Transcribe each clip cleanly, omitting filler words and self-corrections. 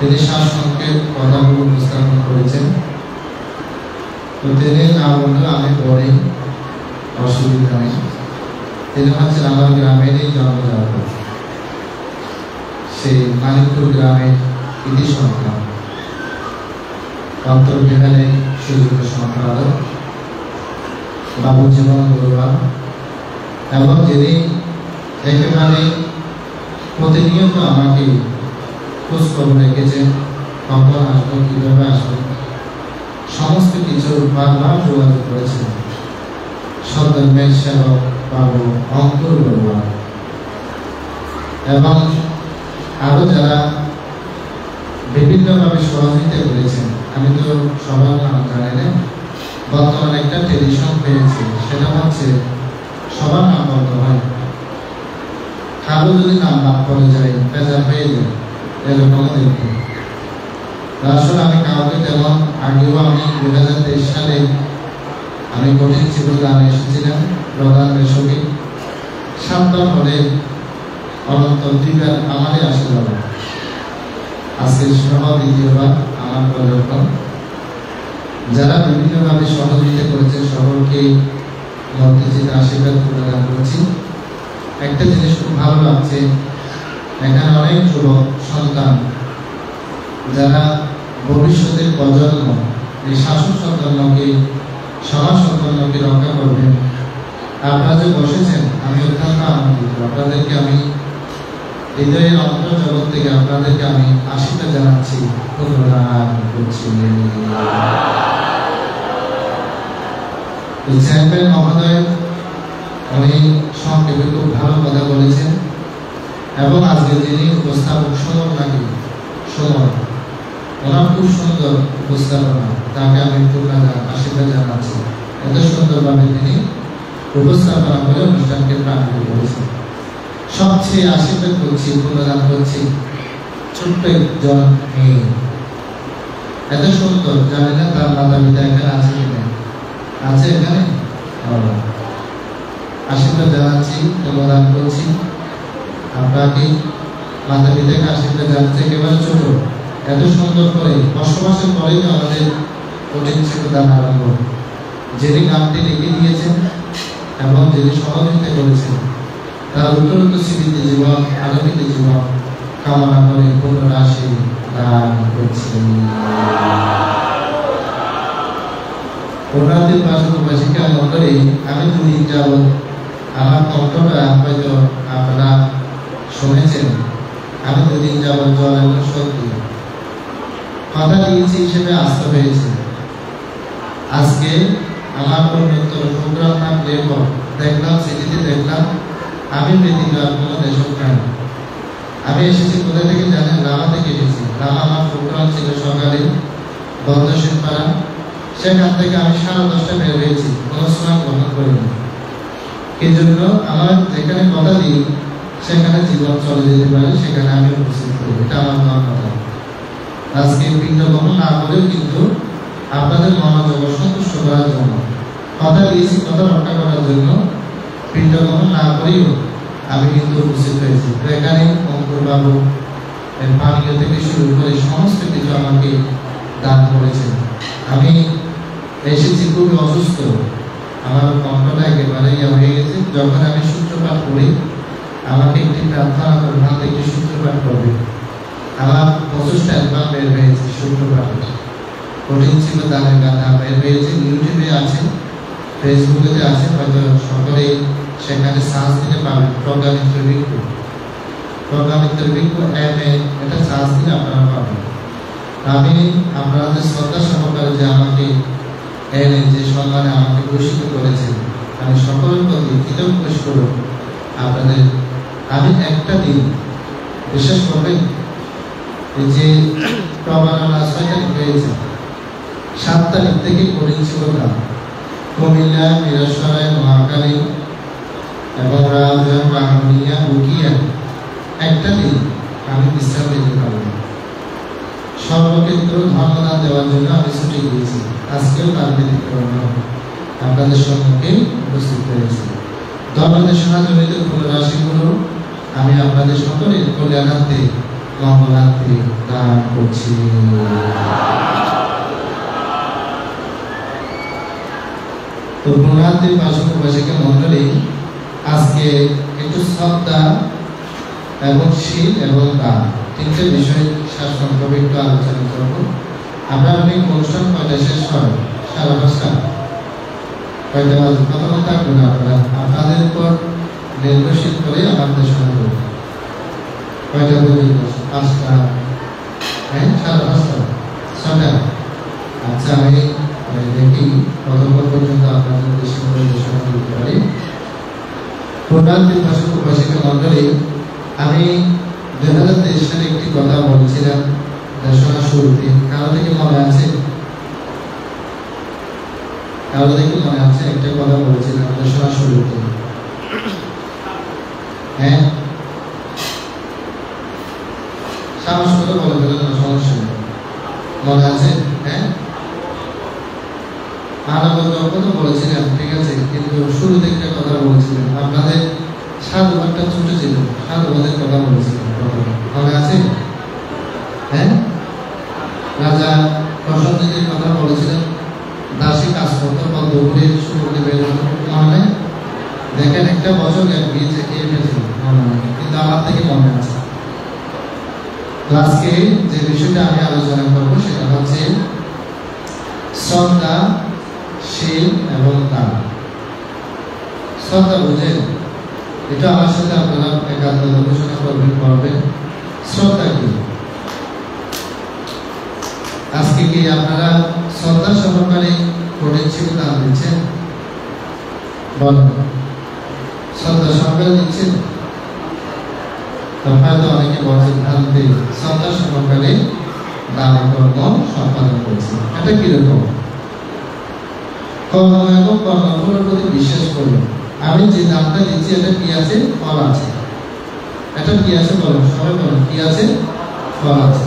তিনি শ্বাসসংকেত কথাগুলো উপস্থাপন করেছেন। তো তিনি না বললে আমি পড়ি, অসুবিধা নেই। তিনি হচ্ছেন আমার গ্রামেরই জন্মজাত, সেই মানিকপুর গ্রামের কৃতি সন্তান, অন্তর্বিহারে সুযোগ্য সম্পাদক বাবু জীবন বড়ুয়া, এবং যিনি একেবারে প্রতিনিয়ত আমাকে খোঁজখবর রেখেছেন, কখন আসবো, কিভাবে আসবো, সমস্ত কিছু বারবার যোগাযোগ করেছেন। সদর্মের সেবক বাবু অঙ্কুর বড়ুয়া এবং আরো যারা বিভিন্নভাবে সহযোগিতা করেছেন। আমি তো সবার নাম জানি না, বর্তমানে একটা টেলিভিশন পেয়েছি, সেটা হচ্ছে সবার নাম বলতে হয়, কারো যদি নাম বাদ পড়ে যায় বেজার হয়ে যায়, এরকম দেখি। আসলে আমি কাউকে তেমন আগেও আমি 2023 সালে আমি কঠিন চিত্রদানে এসেছিলাম প্রধান বেসরকারি 7বার হলে অনন্ত 2বার আমারই আশীর্বাদ। আজকে সহ দ্বিতীয়বার আমার পরিবর্তন। যারা বিভিন্নভাবে সহযোগিতা করেছে সকলকে মধ্যচিতে আশীর্বাদ প্রদান করছি। একটা জিনিস খুব ভালো লাগছে, এখানে অনেক যুবক সন্তান যারা ভবিষ্যতের প্রজন্ম, এই শাসক সন্তানকে, সমাজ সন্তানকে রক্ষা করবেন। আপনারা যে বসেছেন, আমি অত্যন্ত আনন্দিত। আপনাদেরকে আমি হৃদয়ের অন্তর্জগৎ থেকে আপনাদেরকে আমি আশীর্বাদ জানাচ্ছি, প্রদান করছি। চেয়ারম্যান মহোদয় উনি সংক্ষেপে খুব ভালো কথা বলেছেন, এবং আজকে যিনি উপস্থাপক সমর নাকি সমর, ওনার খুব সুন্দর উপস্থাপনা, তাকে আমি আশীর্বাদ জানাচ্ছি। এত সুন্দরভাবে তিনি উপস্থাপনা করে অনুষ্ঠানকে প্রাণিত করেছেন। সবচেয়ে আশীর্বাদ করছি, প্রদান করছি ছোট্ট একজন মেয়ে, এত সুন্দর। জানি না তার মাতা পিতা এখানে আছে কিনা, আছে এখানে, আশীর্বাদ জানাচ্ছি, প্রদান করছি। আপনাকে মাতা পিতাকে আশীর্বাদ জানাচ্ছে, একেবারে ছোট, এত সুন্দর করে বসবাসের পরেই আমাদের কঠিন শিক্ষাদান আরম্ভ। যিনি গানটি লিখে দিয়েছেন এবং যিনি সহযোগিতা করেছেন, তার উত্তরোত্তর স্মৃতি জীবন, আলোকিত জীবন কামনা করে পুনরাশি দান করছি। পুনরাদির পাশাপাশিকা মন্ডলী, আমি 2 দিন যাবৎ আমার কণ্ঠটা হয়তো আপনারা শুনেছেন, আমি 2 দিন যাবৎ জ্বর এবং সর্দি, কথা দিয়েছি হিসেবে আসতে হয়েছে। আজকে আমার উন্নতর প্রোগ্রাম নাম লেখক দেখলাম, সিটিতে দেখলাম, আমি ব্যতীত কোনো দেশক নাই। আমি এসেছি কোথা থেকে জানেন? রামা থেকে এসেছি। রামা আমার প্রোগ্রাম ছিল সকালে বন্ধসেন পাড়া, সেখান থেকে আমি 10:30 বের হয়েছি, কোনো স্নান গ্রহণ করিনি। এই জন্য আমার যেখানে কথা দিই সেখানে জীবন চলে যেতে পারে, সেখানে আমি উপস্থিত করি, এটা আমার কথা। আজকে পিণ্ড গ্রহণ না করেও কিন্তু আপনাদের মনোযোগ সন্তুষ্ট করার জন্য, কথা দিয়েছি, কথা রক্ষা করার জন্য পিণ্ড গ্রহণ না করেও আমি কিন্তু উপস্থিত হয়েছি। তো এখানে অঙ্কুর বাবু পানীয় থেকে শুরু করে সমস্ত কিছু আমাকে দান করেছেন। আমি এসেছি খুবই অসুস্থ, আমার কণ্ঠটা একেবারে হয়ে গেছে। যখন আমি সূত্রপাত করি, আমাকে একটি প্রার্থনা করে ভালো একটি সূত্রপাত করবে। আমার 25টা অ্যালবাম বের হয়েছে সূত্রপাঠে, কঠিন ছিল দানের গাথা বের হয়েছে, ইউটিউবে আছে, ফেসবুকে আছে, হয়তো সকলেই সেখানে সার্চ দিতে পাবেন। প্রজ্ঞামিত্র ভিক্ষু, প্রজ্ঞামিত্র ভিক্ষু MA, এটা সার্চ দিলে আপনারা পাবেন। আমি আপনাদের শ্রদ্ধা সহকারে যে আমাকে এনে যে সম্মানে আমাকে ভূষিত করেছেন, আমি সকলের প্রতি কৃতজ্ঞ স্বরূপ আপনাদের। আমি একটা দিন বিশেষ করবেন, এই যে প্রবারণা 6 তারিখ হয়েছে, 7 তারিখ থেকে কঠিন শিক্ষা কুমিল্লা, মিরসরাই, মহাখালী এবং রাজধানী, বাংলানিয়া, বুকিয়া, একটা দিন আমি বিশ্রাম দিতে পারব। সর্বক্ষেত্র ধর্মদান দেওয়ার জন্য আমি ছুটি দিয়েছি। আজকেও তার ব্যতিক্রম আপনাদের সম্মুখে উপস্থিত হয়েছি। ধর্মদেশনা জমিত পুনরাশিগুলো আমি আপনাদের সকলের কল্যাণার্থে মঙ্গলার্থী দান করছি। তো পুণ্যার্থী পাশাপাশিকে মন্ডলী, আজকে একটু শ্রদ্ধা এবং শীল এবং দান তিনটে বিষয় শাসনভাবে একটু আলোচনা করবো। আপনার অনেক অনুষ্ঠান কয়টা শেষ হয়? 5:30 কয়টা বাজে? কথা থাকবেন আপনারা, আপনাদের উপর নির্ভরশীল করে আমাদের শোনা করবো। কয়টা পর্যন্ত? 5টা, হ্যাঁ 5:30, 6টা। আচ্ছা, আমি দেখি কতক্ষণ পর্যন্ত আপনাদের উদ্দেশ্য পরিবেশনা করতে পারি। পুণ্যার্থী পাশাপাশিকে মন্ডলী, আমি 2023 সালে একটি কথা বলছিলাম দেশনা শুরুতে। কারো থেকে মনে আছে? কারো থেকে মনে আছে? একটা কথা বলছিলাম দেশনা শুরুতে, হ্যাঁ সাহস করে বলে দিলেন না, সমস্যা নেই। মনে আছে? হ্যাঁ কথা বলেছিলাম, ঠিক আছে, কিন্তু শুরুতে একটা কথা বলছিলাম আপনাদের সাধুবাদটা ছোট ছিল, সাধুবাদের কথা বলেছিলাম, মনে আছে? হ্যাঁ রাজা প্রসন্নজির কথা বলেছিলেন, দাসী কাজ করতো পদ্মপুরীর শুরুতে বেরোনো, মনে নেই? দেখেন একটা বছর গিয়েছে, খেয়ে ফেলছিল, মনে নেই, কিন্তু আমার থেকে মনে আছে। আজকে যে বিষয়টা আমি আলোচনা করবো সেটা হচ্ছে শ্রদ্ধা, শীল এবং দান। শ্রদ্ধা বুঝেন? এটা আমার সাথে আপনারা একান্ত গবেষণা করবেন। শ্রদ্ধা কি? আজকে কি আপনারা শ্রদ্ধা সহকারে কঠিন ছিল দান দিচ্ছেন? বলেন, শ্রদ্ধা সহকারে দিচ্ছেন? হয়তো অনেকে বলছেন ভ্রান্তি, শ্রদ্ধা সহকারে দান কর্ম সম্পাদন করছে। এটা কিরকম? কর্ম এবং কর্মফলের প্রতি বিশ্বাস করুন। আমি যে দানটা দিচ্ছি এটা কি আছে? ফল আছে। এটা কি আছে? বলুন, সবাই বলুন, কি আছে? ফল আছে।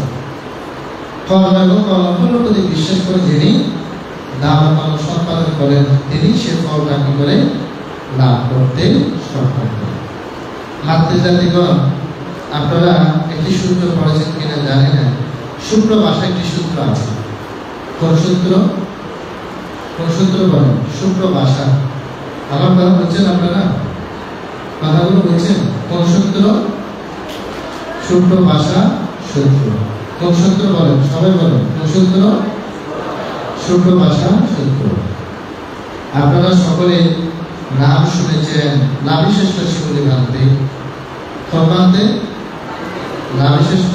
কর্ম এবং কর্মফলের প্রতি বিশ্বাস করে যিনি দান কর্ম সম্পাদন করেন, তিনি সে ফলটা কি করে লাভ করতে সক্ষম করেন। মাতৃজাতিগণ, আপনারা একটি সূত্র পড়েছেন কিনা জানি না, শুক্র ভাষায় একটি সূত্র আছে। কোন সূত্র? কোন সূত্র বলেন? শুক্র ভাষা। আমার কথা বলছেন আপনারা? কথাগুলো বলছেন? কোন সূত্র? শুক্র ভাষা সূত্র। কোন সূত্র বলেন? সবাই বলেন, কোন সূত্র? শুক্র ভাষা সূত্র। আপনারা সকলে নাম শুনেছেন, লাভিশ্রেষ্ঠ শিবলী ভ্রান্তি। কর্মান্তে লাভিশ্রেষ্ঠ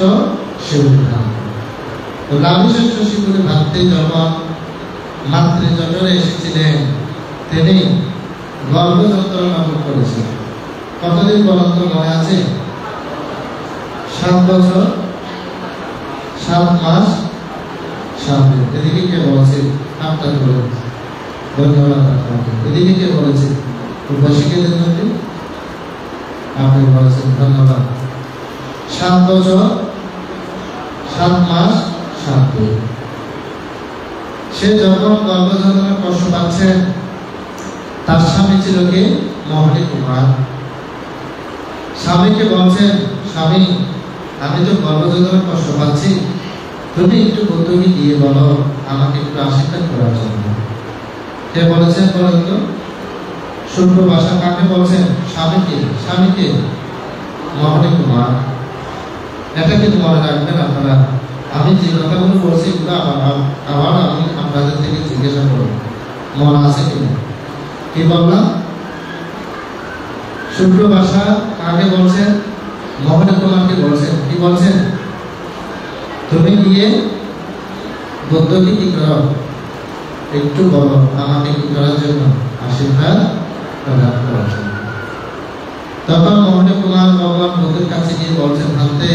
শিবলী ভ্রান্তি। তো লাভিশ্রেষ্ঠ শিবলী ভ্রান্তি যখন মাতৃজঠরে এসেছিলেন, তিনি গর্ভযন্ত্র লাভ করেছেন। কতদিন পর্যন্ত মনে আছে? 7 বছর 7 মাস 7 দিন। এদিকে কে বলেছে? আপনার করে ধন্যবাদ আপনাকে। এদিকে কে বলেছে? উপাসিকেদের মধ্যে আপনি বলেছেন, ধন্যবাদ। 7 বছর 7 মাস 7 দিন। সে যখন গর্ভযন্ত্রণা কষ্ট পাচ্ছেন, তার স্বামী ছিল কি? মোহনী কুমার। স্বামীকে বলছেন, স্বামী আমি তো গর্ভযন্ত্রণা কষ্ট পাচ্ছি, তুমি একটু বন্ধুকে দিয়ে বলো আমাকে একটু আশীর্বাদ করার জন্য। কে বলেছেন বলেন তো? শুক্র ভাষা কাকে বলছেন? স্বামীকে। স্বামীকে? মোহনী কুমার। এটা কিন্তু মনে রাখবেন আপনারা। আমি যে কথাগুলো বলছি এগুলো আবার আমি আপনাদের থেকে জিজ্ঞাসা করব, মনে আছে কিনা? কি বললাম? শুক্র ভাষা কাকে বলছেন? মোহনী কুমারকে বলছেন। কি বলছেন? তুমি গিয়ে বৌদ্ধকে কি করো, একটু বলো আমাকে কি করার জন্য, আশীর্বাদ প্রদান করার জন্য। তখন মোহনী কুমার ভগবান বুদ্ধের কাছে গিয়ে বলছেন, ভান্তে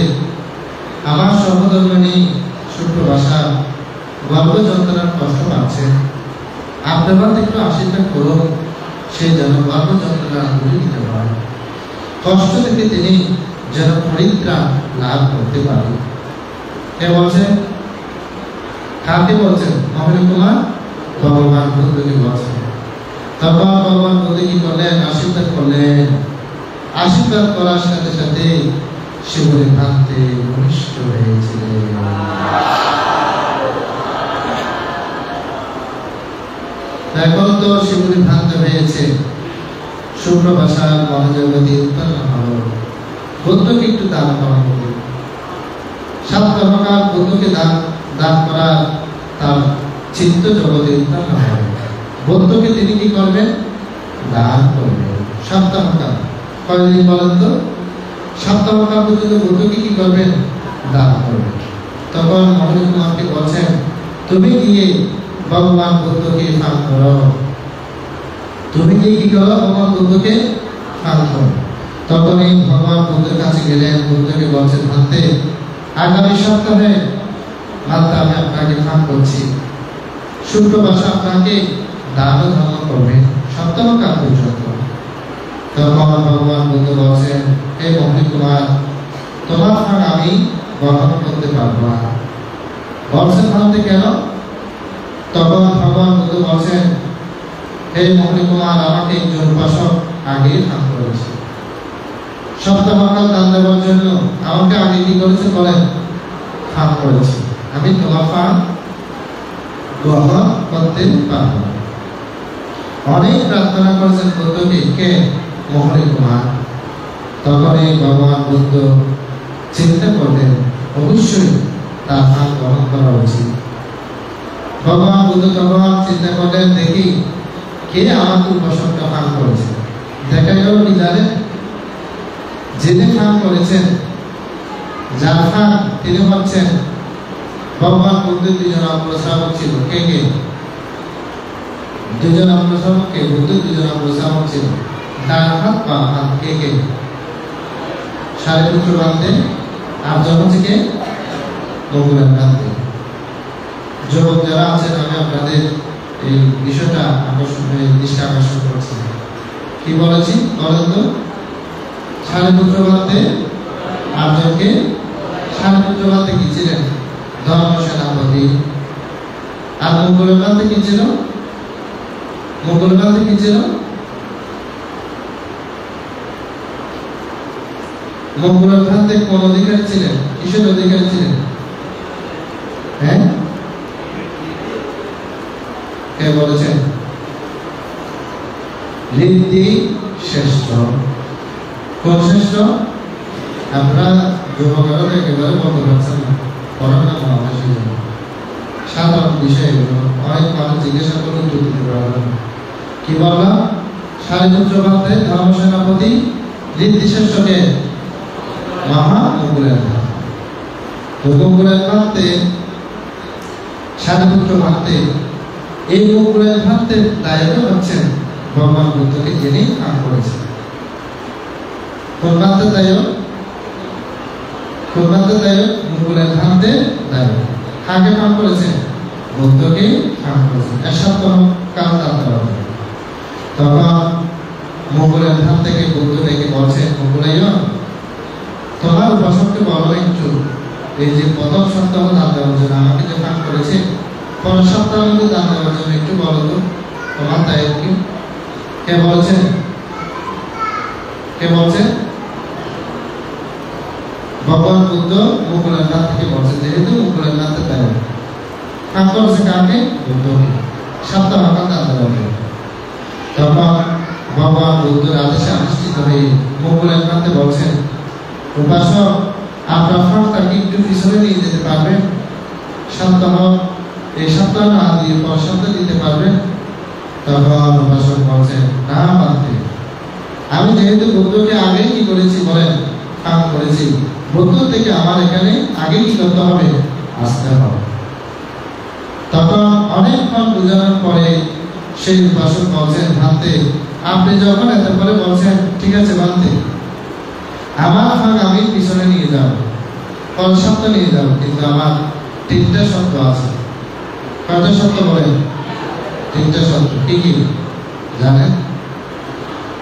আমার সহধর্মিণী শুক্র ভাষা গর্ভযন্ত্রণার কষ্ট পাচ্ছে, আপনার একটু আশীর্বাদ করুন, সে যেন গর্ভযন্ত্রণা দূরে দিতে পারে, কষ্ট থেকে তিনি যেন পরিত্রাণ লাভ করতে পারে। কে বলছেন? কাকে বলছেন? মোহনী কুমার ভগবান বুদ্ধকে বলছেন। তখন ভগবান বুদ্ধ কি করলেন? আশীর্বাদ করলেন। আশীর্বাদ করার সাথে সাথে শিবুরে ভ্রান্তে ভূমিষ্ঠ হয়েছিলেন। এখন তো শিবুরে ভ্রান্ত হয়েছে, শুভ্র ভাষার মহাজগতি উৎপন্ন হল। বুদ্ধকে একটু দান করা হবে। সাত কর্মকার বুদ্ধকে দান করা তার চিত্ত জগতে উৎপন্ন হবে। বুদ্ধকে তিনি কি করবেন? দান করবেন। সপ্তাহকাল কয়দিন বলেন তো? সপ্তাহকাল পর্যন্ত বুদ্ধকে কি করবেন? দান করবেন। তখন মহাবীর কুমারকে বলছেন, তুমি গিয়ে ভগবান বুদ্ধকে ফান করো, তুমি গিয়ে কি করো? ভগবান বুদ্ধকে ফান করো। তখন এই ভগবান বুদ্ধের কাছে গেলেন, বুদ্ধকে বলছেন, ভান্তে আগামী সপ্তাহে ভান্তে আমি আপনাকে ফান করছি, শুক্রবার আপনাকে দান ধর্ম করবেন সপ্তাহকাল পর্যন্ত। তখন ভগবান বুদ্ধ বলছেন, হে মহাবীর কুমার, তোমার ফান আমি গ্রহণ করতে পারবো না। বলছেন, ভান্তে কেন? তখন ভগবান বুদ্ধ বলছেন, হে মহাবীর কুমার, আমাকে একজন উপাসক আগে ফান করেছে, সপ্তাহকাল দান দেওয়ার জন্য আমাকে আগে কি করেছে বলেন? ফান করেছে। আমি তোমার ফান গ্রহণ করতে পারব না। অনেক প্রার্থনা করেছেন বুদ্ধকে, কে? মহাবীর কুমার। তখন এই ভগবান বুদ্ধ চিন্তা করলেন, অবশ্যই তার ফান গ্রহণ করা উচিত। ভগবান বুদ্ধ তখন চিন্তা করলেন, দেখি কে আমাকে উপাসকটা ফান করেছে। দেখা গেল কি জানেন? যিনি ফান করেছেন, যার ফান, তিনি হচ্ছেন ভগবান বুদ্ধের দুজন অগ্রশ্রাবক ছিল। কে কে? দুজন অগ্রশ্রাবক। কে? বুদ্ধের দুজন অগ্রশ্রাবক ছিল। ডান হাত বাম হাত। কে কে? সারিপুত্র ভ্রান্তে, আর জন হচ্ছে কে? মঙ্গলের ভ্রান্তে। যুবক যারা আছেন, আমি আপনাদের এই বিষয়টা দৃষ্টি আকর্ষণ করছি। কি বলেছি বলেন তো? সারিপুত্র ভ্রান্তে আর জনকে। সারিপুত্র ভ্রান্তে কি ছিলেন? ধর্ম সেনাপতি। আর মঙ্গলের ভ্রান্তে কি ছিল? মঙ্গলের ভ্রান্তে কি ছিল? মঙ্গলের ভ্রান্তে কোন অধিকারী ছিলেন? কিসের অধিকারী ছিলেন? হ্যাঁ, কে বলেছেন? ঋদ্ধি শ্রেষ্ঠ। কোন শ্রেষ্ঠ? আপনারা যুবকেরা একেবারে বলতে পারছেন না, পড়ার না মহাভাষী সাধারণ বিষয় এগুলো। অনেক মানুষ জিজ্ঞাসা করে উত্তর দিতে পারবেন। কি বললাম? সারিপুত্র ভ্রান্তে ধর্ম সেনাপতি, ঋদ্ধি শ্রেষ্ঠকে মহা মঙ্গলের ভ্রান্তে। মঙ্গলের ভ্রান্তে, সারিপুত্র ভ্রান্তে, এই মঙ্গলের ভ্রান্তের দায়িত্ব হচ্ছেন ভগবান বুদ্ধকে যিনি ফান করেছেন। কোন ভ্রান্তের দায়ক? কোন ভ্রান্তের দায়ক? মঙ্গলের ভ্রান্তে দায়ক। কাকে ফান করেছেন? বুদ্ধকে ফান করেছেন। এক সপ্তাহ কাল দান দেওয়া হবে। তখন মঙ্গলের ভ্রান্ত থেকে বুদ্ধ ডেকে বলছেন, মঙ্গলাইয়, তোমার উপাসককে বলো একটু, এই যে প্রথম সপ্তাহ দান দেওয়ার জন্য আমাকে যে ফান করেছে, পরের সপ্তাহ দান দেওয়ার জন্য একটু বলো তো তোমার দায়িত্ব কি? কে বলছেন? কে বলছেন? ভগবান বুদ্ধ মুকুলের নাথ থেকে বলছেন, যেহেতু মুকুলের নাথের দায়িত্ব ফান করেছে কাকে? বুদ্ধকে। সপ্তাহ দান দেওয়া হবে। তখন ভগবান বুদ্ধের আদেশে আনুষ্ঠিত হয়ে মুকুলের নাথে বলছেন, উপাসক, আপনার ফাঁকটাকে একটু পিছনে নিয়ে যেতে পারবেন? সপ্তাহ, এই সপ্তাহ না দিয়ে পর সপ্তাহ দিতে পারবেন? তখন উপাসক বলছেন, না পারতে, আমি যেহেতু বুদ্ধকে আগে কি করেছি বলেন? ফান করেছি। বুদ্ধ থেকে আমার এখানে আগে কি করতে হবে? আসতে হবে। তখন অনেকক্ষণ বোঝানোর পরে সেই উপাসক বলছেন, ভান্তে, আপনি যখন এত করে বলছেন, ঠিক আছে ভান্তে, আমার ফাঁক আমি পিছনে নিয়ে যাব, পরের সপ্তাহ নিয়ে যাব, কিন্তু আমার তিনটা শর্ত আছে। কয়টা শর্ত বলেন? তিনটা শর্ত। কি কি জানেন?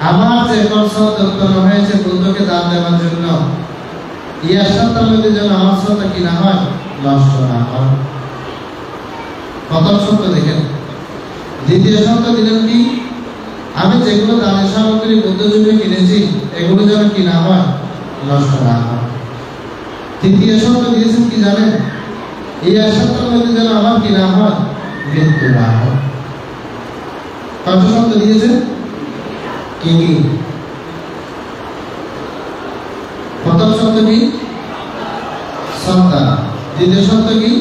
আমার যে শর্ত উৎপন্ন হয়েছে বুদ্ধকে দান দেওয়ার জন্য, ইয়ার সত্তার মধ্যে যেন আমার শর্ত কি না হয়? নষ্ট না হয়। প্রথম শর্ত দেখেন। দ্বিতীয় শর্ত দিলেন কি? আমি যেগুলো দানের সামগ্রী বুদ্ধ জন্য কিনেছি, এগুলো যেন কি না হয়? নষ্ট না হয়। তৃতীয় শর্ত দিয়েছেন কি জানেন? এই শর্তের মধ্যে যেন আমার কি না হয়, মৃত্যু না হয়। কত শর্ত দিয়েছেন? কি কি? প্রথম শর্ত কি? সন্তান। দ্বিতীয় শর্ত কি?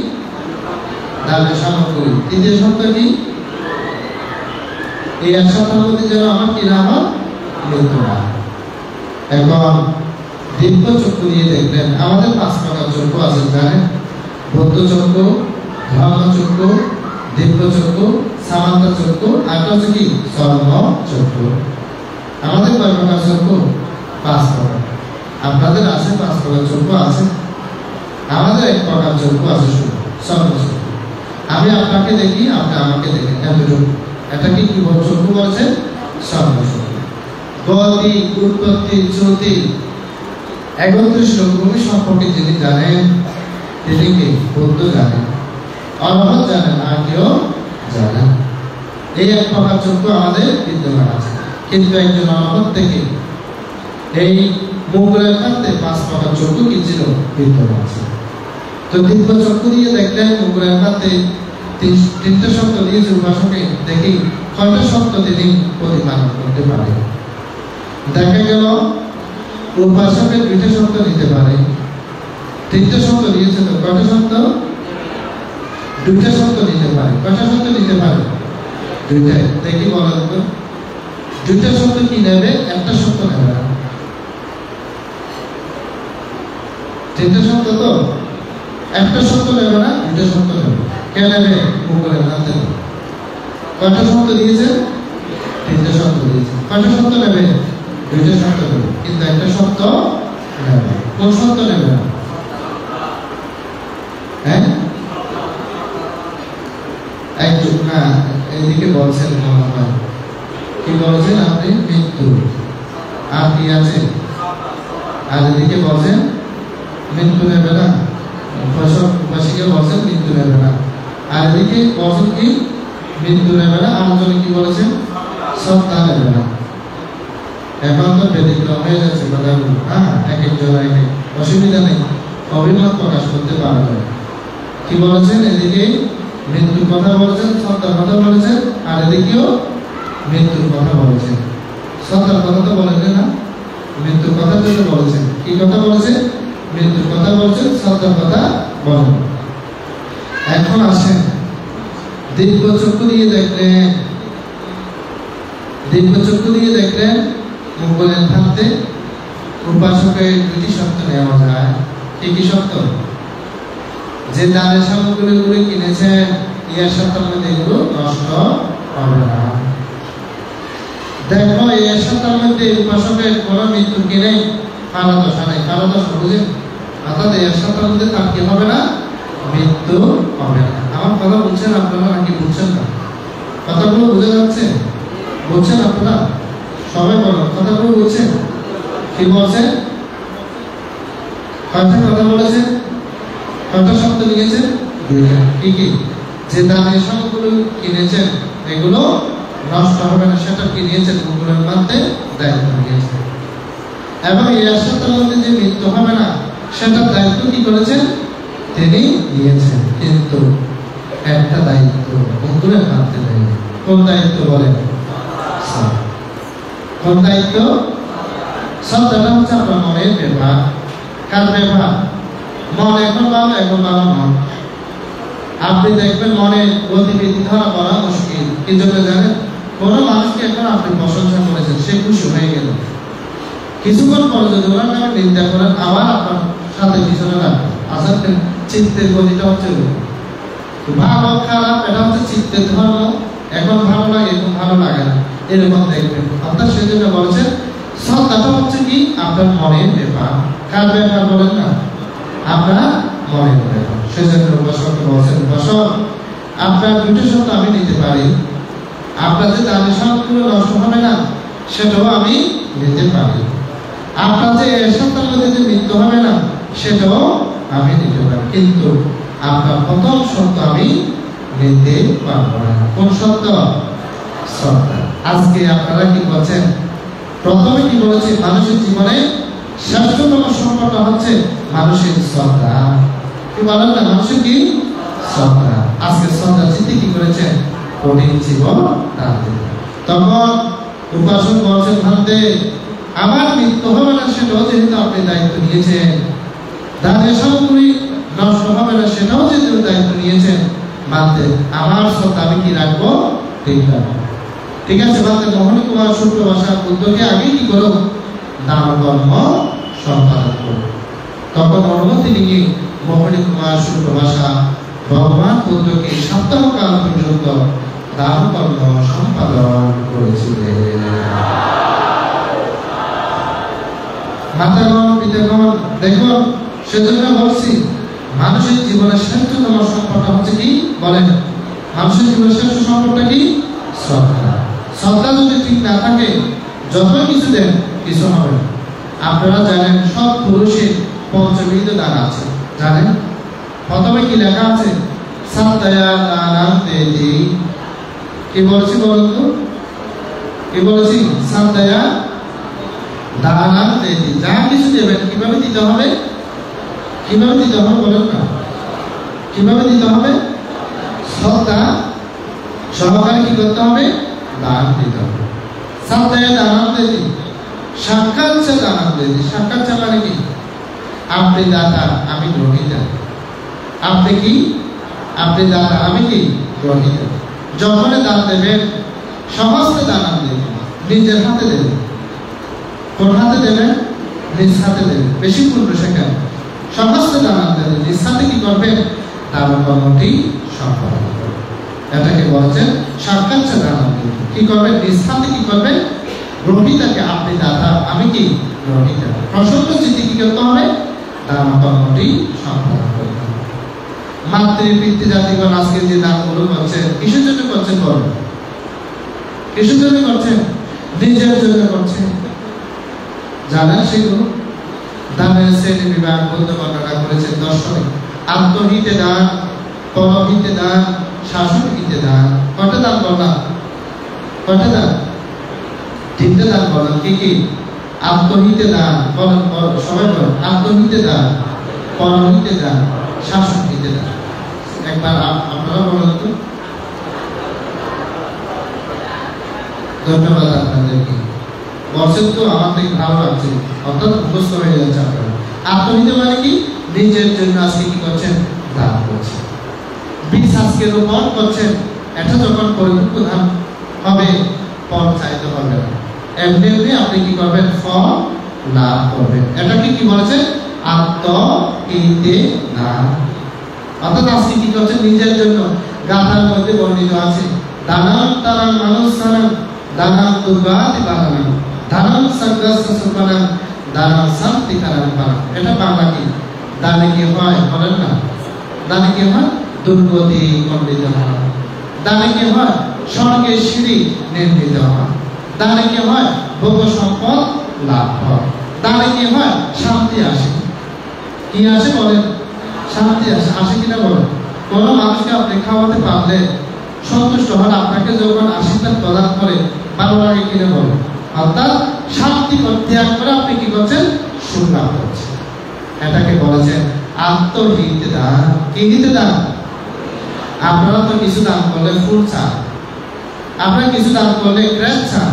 দানের সামগ্রী। তৃতীয় শর্ত কি? এই শর্তের মধ্যে যেন আমার কি না হয়, মৃত্যু না হয়। এখন দিব্য চক্ষু দিয়ে দেখলেন, আমাদের 5 প্রকার চক্ষু আছে জানেন? বৌদ্ধ চক্ষু, ধর্ম চক্ষু, দিব্য চক্ষু, সামান্ত চক্ষু, আর হচ্ছে কি চর্ম চক্ষু। আমাদের কয় প্রকার চক্ষু? 5 প্রকার। আপনাদের আছে 5 প্রকার চক্ষু আছে, আমাদের 1 প্রকার চক্ষু আছে, শুধু চর্ম চক্ষু। আমি আপনাকে দেখি, আপনি আমাকে দেখেন, এতটুকু। এটা কি কি চক্ষু বলছে? চর্ম চক্ষু। গতি, উৎপত্তি, চ্যুতি, একত্রিশ লোকভূমি সম্পর্কে যিনি জানেন তিনি কি? বৌদ্ধ জানেন, অরহত জানেন, আর কেউ জানেন। এই 1 প্রকার চক্ষু আমাদের বিদ্যমান আছে। কিন্তু একজন অরহত থেকে এই মুখরেখাতে 5 প্রকার চক্ষু কি ছিল? বিদ্যমান আছে। তো দিব্য চক্ষু দিয়ে দেখলেন মুখরেখাতে 3টে শব্দ দিয়েছে উপাসকে, দেখি কয়টা শব্দ তিনি প্রতিপালন করতে পারে। দেখা গেল উপাসকের 2টে শব্দ নিতে পারে। 3টে শব্দ দিয়েছে, তো কয়টা শব্দ? 2টে শব্দ নিতে পারে। কয়টা শব্দ নিতে পারে? 2টাই। দেখি বলেন তো, 2টে শব্দ কি নেবে, 1টা শব্দ নেবে না। 3টে শব্দ তো 1টা শব্দ নেবে না, 2টে শব্দ নেবে। কে নেবে? মুখের হাতে। কয়টা শব্দ দিয়েছে? 3টে শব্দ দিয়েছে। কয়টা শব্দ নেবে? 2টে শব্দ নেবে, কিন্তু 1টা শব্দ নেবে। কোন শব্দ নেবে না? হ্যাঁ, একটু না, এদিকে বলছেন মনে হয়। কি বলছেন আপনি? মৃত্যু। আর কি আছে? আর এদিকে বলছেন মৃত্যু নেবে না, উপাসিকে বলছেন মৃত্যু নেবে না। আর এদিকে বলছেন কি? মৃত্যু নেবে না। আর জন্য কি বলেছেন? সত্তা নেবে না। এখন তো ব্যতিক্রম হয়ে যাচ্ছে কথাগুলো। হ্যাঁ, এক একজন এক এক, অসুবিধা নেই, অভিমত প্রকাশ করতে পারবে। কি বলেছেন? এদিকে মৃত্যুর কথা বলেছেন, সত্তার কথা বলেছেন, আর এদিকেও মৃত্যুর কথা বলেছেন। সত্তার কথা তো বলেন না, মৃত্যুর কথা তো বলেছেন। কি কথা বলেছেন? মৃত্যুর কথা বলেছেন, সত্তার কথা বলেন। এখন আসেন দিব্য চক্ষু দিয়ে দেখলেন, দিব্য চক্ষু দিয়ে দেখলেন মুখের থাকতে উপাসকের 2টি শব্দ নেওয়া যায়। কি কি শব্দ? যে দানের সামগ্রীগুলো কিনেছেন, ইয়ার সপ্তাহের মধ্যে এগুলো নষ্ট হবে না। দেখো এই সপ্তাহের মধ্যে উপাসকের কোনো মৃত্যু কি নেই, কারো দশা নেই। কারো দশা বুঝেন? অর্থাৎ এই সপ্তাহের মধ্যে তার কি হবে না? মৃত্যু হবে না। আমার কথা বুঝছেন আপনারা নাকি বুঝছেন না? কথাগুলো বুঝে যাচ্ছে? বুঝছেন আপনারা? সবাই বলো, কথাগুলো বুঝছেন? কি বলছেন? কয়টা কথা বলেছেন? কয়টা শব্দ নিয়েছেন? 2টা। কি কি? যে দানের সামগ্রীগুলো কিনেছেন এগুলো নষ্ট হবে না, সেটা কি নিয়েছেন? মুখের মধ্যে দায়িত্ব নিয়েছেন। এবং এই সপ্তাহের মধ্যে যে মৃত্যু হবে না, সেটার দায়িত্ব কি করেছেন? তিনি নিয়েছেন। কিন্তু একটা দায়িত্ব মুখের মধ্যে নেই। কোন দায়িত্ব বলেন? কোন দায়িত্ব? সত্তাটা হচ্ছে আপনার মনের ব্যাপার। কার ব্যাপার? মন এখন ভালো, এখন ভালো নয়। আপনি দেখবেন মনের গতিবিধি ধরা করা মুশকিল। কি জন্য জানেন? কোনো মানুষকে এখন আপনি প্রশংসা করেছেন, সে খুশি হয়ে গেল, কিছুক্ষণ পরে যদি ওনার নামে নিন্দা করেন, আবার আপনার সাথে পিছনে রাখবেন। আসলে চিত্তের গতিটা হচ্ছে ভালো খারাপ, এটা হচ্ছে চিত্তের ধর্ম। এখন ভালো লাগে, এখন ভালো লাগে না, এরকম দেখবেন। অর্থাৎ সেজন্য বলছেন সত্তাটা হচ্ছে কি? আপনার মনের ব্যাপার। কার ব্যাপার বলেন না? আপনার মনের ব্যাপার। সেজন্য উপাসককে বলছেন, উপাসক আপনার 2টা শব্দ আমি নিতে পারি। আপনার যে দানের সামগ্রীগুলো নষ্ট হবে না, সেটাও আমি নিতে পারি। আপনার যে সত্তার মধ্যে যে মৃত্যু হবে না, সেটাও আমি নিতে পারি। কিন্তু আপনার প্রথম শব্দ আমি নিতে পারবো না। কোন শব্দ? সত্তা। আজকে আপনারা কি বলছেন? প্রথমে কি বলেছে? মানুষের জীবনে শ্রেষ্ঠতম সম্পদটা হচ্ছে মানুষের শ্রদ্ধা। কি বলেন না, মানুষের কি শ্রদ্ধা। আজকে শ্রদ্ধা চিন্তা কি করেছেন, কঠিন জীবন দান দিলেন। তখন উপাসক বলছেন, ভাবতে আমার মৃত্যু হবে না সেটাও যেহেতু আপনি দায়িত্ব নিয়েছেন, ধানের সামগ্রী নষ্ট হবে না সেটাও যেহেতু দায়িত্ব নিয়েছেন, ভাবতে আমার শ্রদ্ধা আমি কি রাখবো, ঠিক রাখবো। ঠিক আছে, ভাবতে মোহন কুমার শুক্র ভাষার উদ্যোগে আগে কি করো, দান কর্ম সম্পাদন করো। তখন অনুমতি নিয়ে মোহনী কুমার শুক্র ভাষা ভগবান বুদ্ধকে সপ্তাহকাল পর্যন্ত দান কর্ম সম্পাদন করেছিলেন। মাতাগণ, পিতাগণ, দেখো সেজন্য বলছি মানুষের জীবনের শ্রেষ্ঠতম সম্পদটা হচ্ছে কি বলেন, মানুষের জীবনের শ্রেষ্ঠ সম্পদটা কি, শ্রদ্ধা। শ্রদ্ধা যদি ঠিক না থাকে যত কিছু দেন কিছু হবে না। আপনারা জানেন সব পুরুষের পঞ্চবিধ দান আছে, জানেন? প্রথমে কি লেখা আছে, শ্রদ্ধয়া দানাং দেতি। কি বলছি বলুন তো, কি বলেছি, শ্রদ্ধয়া দানাং দেতি। যা কিছু দেবেন কিভাবে দিতে হবে, কিভাবে দিতে হবে বলেন না, কিভাবে দিতে হবে, শ্রদ্ধা সহকারে কি করতে হবে, দান দিতে হবে। শ্রদ্ধয়া দানাং দেতি, সাক্ষাৎ দানাং দেতি। সাক্ষাৎ মানে কি, আপনি দাতা আমি গ্রহীতা। আপনি কি, আপনি দাতা আমি কি গ্রহীতা। যখন দান দেবেন সমস্ত দান দেবেন, নিজের হাতে দেবেন। কোন হাতে দেবেন, নিজ হাতে দেবেন। বেশি পূর্ণ সেখানে সমস্ত দান দেবেন, নিজ হাতে কি করবেন, দান কর্মটি সম্পাদন করবেন। এটাকে বলছেন সাক্ষাৎ দান। কি করবেন, নিজ হাতে কি করবেন, গ্রহীতাকে আপনি দাতা আমি কি গ্রহীতা। প্রসন্ন চিত্তে কি করতে হবে, দান কর্মটি সম্পাদন করতে হবে। মাতৃ পিতৃ জাতিগণ আজকে যে দানগুলো করছেন কিসের জন্য করছেন, বলেন কিসের জন্য করছেন, নিজের জন্য করছেন। জানেন সেগুলো দানের শ্রেণী বিভাগ বুদ্ধ বর্ণনা করেছেন দর্শনে। আত্মহিতে দান, পরহিতে দান, শাসন হিতে দান। কয়টা দান বললাম, কয়টা দান, তিনটে দান বললাম। কি কি, আত্মহিতে দান, সবাই বলেন, আত্মহিতে দান, পরহিতে দান, শাসন হিতে দান। একবার আপনারা বলেন তো। ধন্যবাদ আপনাদেরকে, বলছেন তো আমার থেকে ভালো লাগছে, অর্থাৎ মুখস্থ হয়ে যাচ্ছে আপনারা। আত্মহিত মানে কি, নিজের জন্য আজকে কি করছেন, দান করছেন। বীজ আজকে রোপণ করছেন, এটা যখন পরিপক্ব ধান হবে ফল চাইতে হবে না, এমনি এমনি আপনি কি করবেন, ফল লাভ করবেন। এটাকে কি বলেছে, আত্মহিতে দান। অর্থাৎ আজকে কি করছেন, নিজের জন্য। গাথার মধ্যে বর্ণিত আছে, দানাম তারাং মানুষানাং দানাম দুর্গাতি বানানাং দানাম সর্গস্য সুপানাং দানাম শান্তিকারাং পানাং। এটা বাংলা কি, দানে কি হয় বলেন না, দানে কি হয়, দুর্গতি খণ্ডিত হয়। দানে কি হয়, স্বর্গের সিঁড়ি নির্মিত হয়। দানে কি হয়, ভোগ সম্পদ লাভ হয়। দানে কি হয়, শান্তি আসে। কি আসে বলেন, শান্তি আসে। আসে কিনা বলেন, কোন মানুষকে আপনি খাওয়াতে পারলে সন্তুষ্ট হন, আপনাকে যখন আশীর্বাদ প্রদান করে ভালো লাগে কিনা বলেন। অর্থাৎ শান্তি ত্যাগ করে আপনি কি করছেন, সুখ লাভ করছেন। এটাকে বলেছেন আত্মহিত দান। কি হিতে দান, আপনারা তো কিছু দান করলে ফুল চান, আপনারা কিছু দান করলে ক্রেস চান,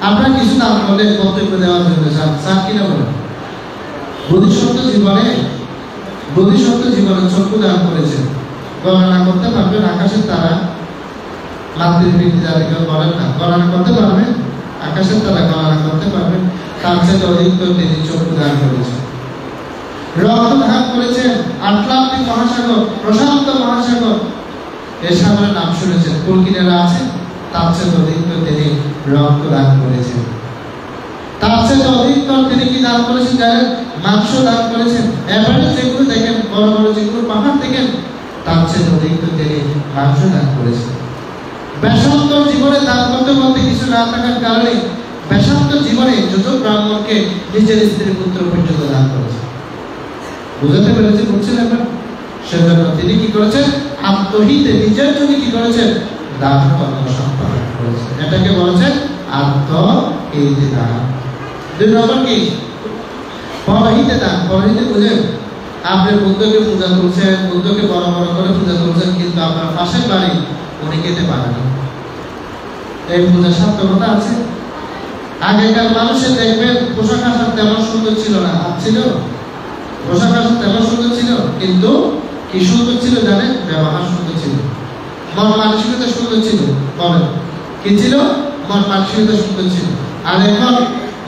আপনারা কিছু দান করলে বক্তব্য দেওয়ার জন্য চান, চান কিনা বলেন। বোধিসত্ত্ব জীবনে, বোধিসত্ত্ব জীবনে চক্ষু দান করেছেন। গণনা করতে পারবেন আকাশের তারা, মাতৃ পিতৃ জাতিগণ বলেন না, গণনা করতে পারবেন আকাশের তারা, গণনা করতে পারবেন। তার চেয়ে অধিক তিনি চক্ষু দান করেছেন। রক্ত দান করেছেন, আটলান্টিক মহাসাগর, প্রশান্ত মহাসাগর, এই সাগরের নাম শুনেছেন, কুল কিনারা আছে। তার চেয়ে অধিক তিনি রক্ত দান করেছেন। তার চেয়ে অধিক তিনি কি দান করেছেন জানেন, মাংস দান করেছেন। এবারে যেগুলো দেখেন বড় বড় যেগুলো পাহাড় দেখেন, তার চেয়ে অধিক তিনি মাংস দান করেছেন। বেশান্তর জীবনে দান করতে করতে কিছু না থাকার কারণে বেশান্তর জীবনে যত ব্রাহ্মণকে নিজের স্ত্রী পুত্র পর্যন্ত দান করেছেন। বুঝতে পেরেছি, বুঝছেন এখন? সেজন্য তিনি কি করেছেন, আত্মহিতে নিজের জন্য কি করেছেন, দান কর্ম সম্পাদন করেছেন। এটাকে বলেছেন আত্মহিতে দান। দুই নম্বর কি, পরহিতে দান, পরহিতে বুঝেন আপনি বন্ধুকে পূজা করছেন, বন্ধুকে বড় বড় করে পূজা করছেন, কিন্তু আপনার পাশের বাড়ি উনি খেতে পারেন না, এই পূজার সার্থকতা আছে? আগেকার মানুষের দেখবেন পোশাক আশাক তেমন সুন্দর ছিল না, ছিল পোশাক আশাক তেমন সুন্দর ছিল, কিন্তু কি সুন্দর ছিল জানেন? ব্যবহার সুন্দর ছিল, মন মানসিকতা সুন্দর ছিল। বলেন কি ছিল? মন মানসিকতা সুন্দর ছিল। আর এখন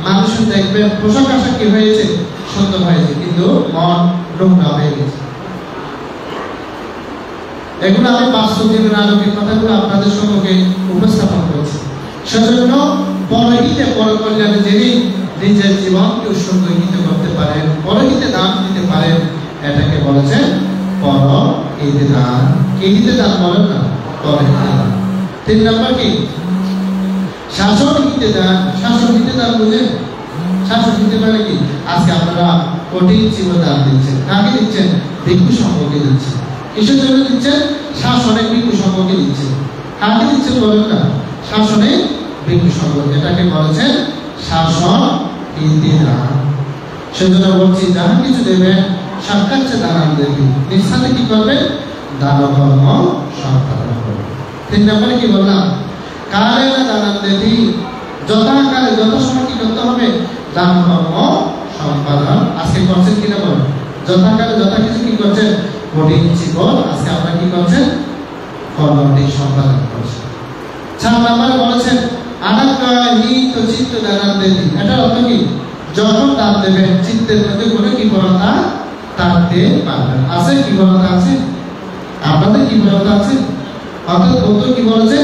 মানুষের দেখবেন পোশাক আশাক কি হয়েছে? সুন্দর হয়েছে, কিন্তু মন নোংরা হয়ে গেছে। এগুলো আমি বাস্তব জীবনের আলোকিক কথাগুলো আপনাদের সম্মুখে উপস্থাপন করছি। সেজন্য পরহিতে পরকল্যাণে যিনি নিজের জীবনকে উৎসর্গিত করতে পারেন, পরহিতে দান দিতে পারেন, এটাকে বলেছেন পরহিতে দান। কি দিতে দান বলেন না? পরহিতে দান। 3 নম্বর কি? শাসন দিতে দান। শাসন দিতে দান বুঝেন? শাসন দিতে মানে কি? আজকে আপনারা কোটি জীবন দান দিচ্ছেন, কাকে দিচ্ছেন? ভিক্ষু সংঘকে দিচ্ছেন। কিসের জন্য দিচ্ছেন? শাসনে ভিক্ষু সংঘকে দিচ্ছেন। কাকে দিচ্ছেন বলেন না? শাসনে ভিক্ষু সংঘ, এটাকে বলেছেন শাসন দিতে দান। সেজন্য বলছি যাহা কিছু দেবেন সাক্ষাৎ দান দেবে, নিঃস্বার্থে কি করবেন? দান কর্ম সম্পাদন করবেন। 3 নম্বরে কি বললাম? কালে না দান দেবী, যথাকালে যথাসময় কি করতে হবে? দান কর্ম সম্পাদন। আজকে করছেন কিনা বলেন? যথাকালে যথা কিছু কি করছেন? কঠিন জীবন আজকে আপনারা কি করছেন? কর্মটি সম্পাদন করছেন। 4 নম্বরে বলেছেন আনাকাহিত চিত্ত দান দেবী। এটা অর্থ কি? যখন দান দেবেন চিত্তের মধ্যে কোনো কৃপণতা থাকতে পারবে না। আছে কৃপণতা? আছে আপনাদের কৃপণতা আছে? অর্থাৎ বন্ধু কি বলেছে?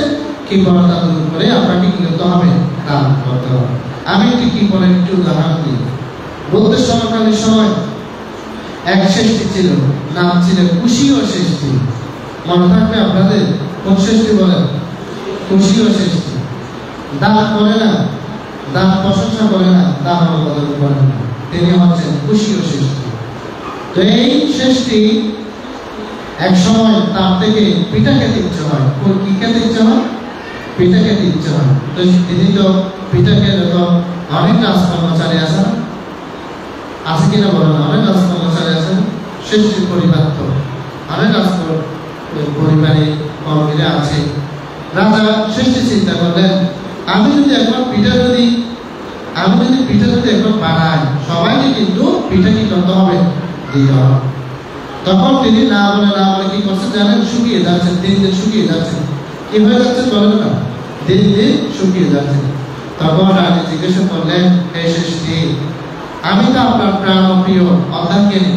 কৃপণতা দূর করে আপনাকে কি করতে হবে? দান করতে হবে। আমি একটি কৃপণের একটু উদাহরণ দিই। বুদ্ধের সমকালীন সময় এক শ্রেষ্ঠী ছিল, নাম ছিলেন কুশীয় শ্রেষ্ঠী। মনে থাকবে আপনাদের? কোন শ্রেষ্ঠী বলেন? কুশীয় শ্রেষ্ঠী। দান করে না, দান প্রশংসা করে না, দান অবদান করে না, তিনি হচ্ছেন কুশীয় শ্রেষ্ঠী। তো এই শ্রেষ্ঠী এক সময় তার থেকে পিঠা খেতে ইচ্ছে হয়। কি খেতে ইচ্ছে হয়? পিঠা খেতে ইচ্ছে হয়। তো তিনি তো পিঠা খেতে তো অনেক কাজ কর্মচারী আছেন, আছে কিনা বলেন? অনেক কাজ কর্মচারী আছেন। শ্রেষ্ঠীর পরিবার তো অনেক কাজ পরিবারে কর্মীরা আছে। রাজা শ্রেষ্ঠী চিন্তা করলেন আমি যদি এখন পিঠা যদি এখন বানাই, সবাইকে কিন্তু পিঠা কি করতে হবে? দিতে হবে। তখন তিনি না বলে কি করছেন জানেন? শুকিয়ে যাচ্ছেন, দিন দিন শুকিয়ে যাচ্ছেন। কি হয়ে যাচ্ছেন বলেন না? দিন দিন শুকিয়ে যাচ্ছেন। তখন রানী জিজ্ঞাসা করলেন হে শ্রেষ্ঠী, আমি তো আপনার প্রাণ প্রিয় অর্ধাঙ্গিনী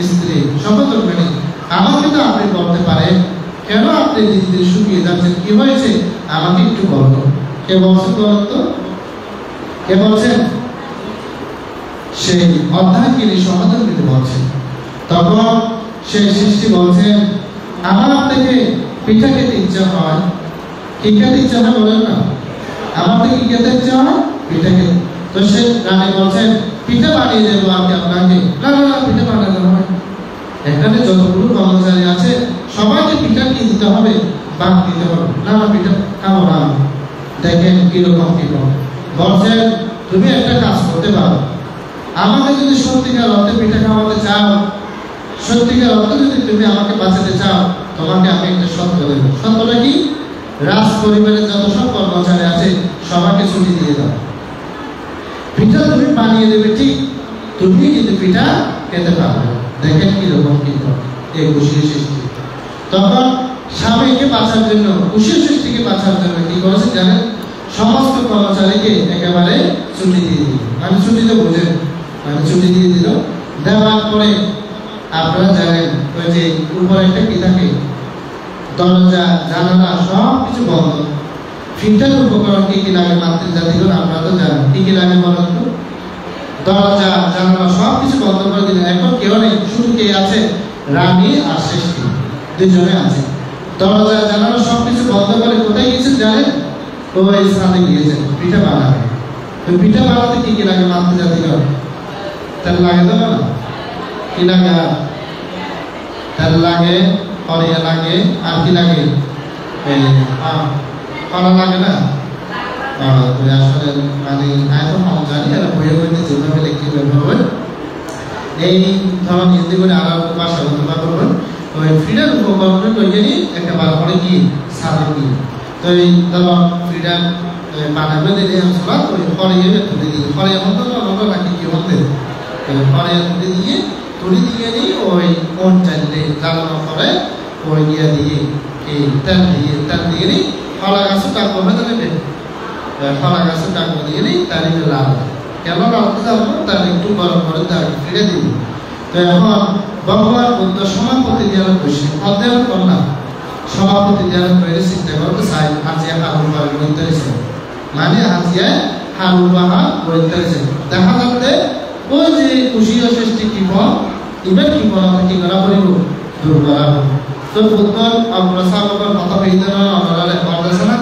স্ত্রী, শপথর্পিণী, আমাকে তো আপনি বলতে পারেন কেন আপনি দিন দিন শুকিয়ে যাচ্ছেন? কি হয়েছে আমাকে একটু বলতো। কে বলছেন বলেন তো? কে বলছেন? সেই অর্ধাঙ্গিনী সহধর্মিণী বলছেন। তখন সেই সৃষ্টি বলছেন আমার থেকে পিঠা খেতে ইচ্ছা হয়। কি খেতে ইচ্ছা হয় বলেন না? আমার থেকে কি খেতে ইচ্ছা হয়? পিঠা খেতে। তো সে রানী বলছেন পিঠা বানিয়ে দেবো আমি আপনাকে। না না না, পিঠা বানাতে হবে। এখানে যতগুলো কর্মচারী আছে সবাইকে পিঠা কি দিতে হবে? ভাগ দিতে হবে। না না, পিঠা খাবো না। দেখেন কিরকম কিরকম বলছেন তুমি একটা কাজ করতে পারো, আমাকে যদি সত্যিকার অর্থে পিঠা খাওয়াতে চাও, সত্যিকার অর্থে যদি তুমি আমাকে বাঁচাতে চাও, তোমাকে আমি একটা শর্ত দেব। শর্তটা কি? রাজ পরিবারের যত সব কর্মচারী আছে সবাইকে ছুটি দিয়ে দাও। পিঠা তুমি বানিয়ে দেবে ঠিক, তুমি কিন্তু পিঠা খেতে পারবে। দেখেন কিরকম কিন্তু এই কুশীয় সৃষ্টি। তখন স্বামীকে বাঁচার জন্য, কুশীয় সৃষ্টিকে বাঁচার জন্য কি করেছে জানেন? সমস্ত কর্মচারীকে একেবারে ছুটি দিয়ে দিল। মানে ছুটি তো বোঝেন, মানে ছুটি দিয়ে দিল। দেওয়ার পরে আপনারা জানেন ওই যে উপরে একটা কি থাকে? দরজা জানালা সব কিছু বন্ধ। ফিল্টার উপকরণ কি কি লাগে মাতৃজাতিগুলো আপনারা তো জানেন। কি কি লাগে বলেন তো? দরজা জানালা সব কিছু বন্ধ করে দিলেন। এখন কেউ নেই, শুধু কে আছে? রানী আর শ্রেষ্ঠী, দুজনে আছে। দরজা জানালা সব কিছু বন্ধ করে কোথায় গিয়েছেন জানেন? ওই স্থানে গিয়েছেন পিঠা বানাবে। তো পিঠা বানাতে কি কি লাগে মাতৃজাতিগুলো? তেল লাগে তো না? কি লাগে? তেল লাগে, কড়াইয়া লাগে, আর কি লাগে? কড়া লাগে না? আসলে মানে আমি তো কম জানি, এরা বইয়ে বইতে যেভাবে লিখে ব্যবহার হয় এই ধরনের হিন্দি করে আর ভাষা ব্যবহার করবেন ওই ফ্রিডার উপকরণ কইনি একটা ভালো করে কি সাদা কি তো এই ধরো ফ্রিডার বানাবে দিলে আমরা ওই ফরিয়ে তুলে দিই ফরিয়ে মতো আমরা রাখি কি হতে ফরিয়ে তুলে দিয়ে নি ওই কোন চাইলে জ্বালানো করে ওই দিয়ে এই তেল দিয়ে নি ফলা গাছে টাকা হবে তাহলে ফলা গাছে টাকা দিয়ে নি তারই লাভ কেন লাভতে যাবো তার একটু গরম করে তার ফিরে দিই তো এখন ভগবান বুদ্ধ সমাপতি দেওয়ার খুশি অধ্যয়ন করলাম সভাপতি দেওয়ার করে চিন্তা করতে চাই আজিয়া হারুন বাহার বইতেছে মানে আজিয়া হারুন বাহার বইতেছে দেখা যাচ্ছে ওই যে খুশি সৃষ্টি কিপ এবার কি করা করিব দূর করা তো বুদ্ধ অগ্রসাবকের কথা বেঁধে অর্দাছে না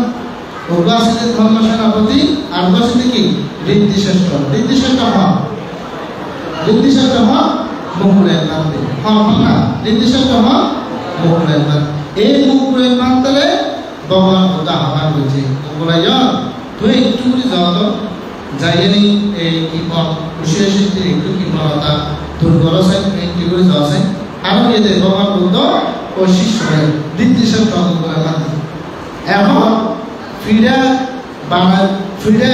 উর্বাসিত ধর্ম সেনাপতি আর বাসিতে কি ঋদ্ধিশ্রেষ্ঠ মুকুলের মানতে না ঋদ্ধিশ্রেষ্ঠ মুকুলের মান এই মুকুলের মানতলে ভগবান বুদ্ধ আহ্বান করছে বলাই তুই একটু করে যত যাইনি এই কি খুশি সৃষ্টির একটু কি বলতা তোর গরসে একটু করে যাচ্ছে আর এতে ভগবান বুদ্ধ ও শিষ্য ঋদ্ধিশ্রেষ্ঠ মুকুলের মানতে এখন ফিরা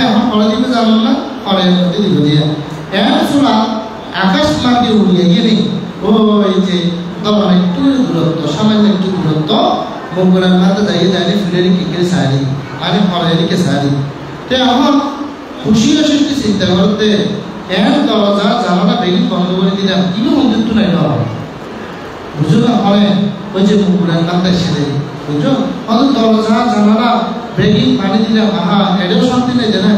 এখন ফলে দিতে জানো না ফলে দিব দিয়ে এখন শোনা আকাশ মার্গে উড়িয়ে গেলে ওই যে তখন একটু দূরত্ব সামান্য একটু দূরত্ব মঙ্গলের মাথা যাইলে ফিরে কি করে সারি মানে ফলে সারি তো এখন খুশি সৃষ্টি চিন্তা করতে এখন দরজা জানালা বেগি বন্ধ করে দিলাম কিন্তু মন্দির তো নাই বুঝো না ফলে ওই যে মঙ্গলের মাথায় সেরে বুঝো অত দরজা জানালা ব্রেকিং পানি দিলে আহা এটাও শান্তি নেই জানা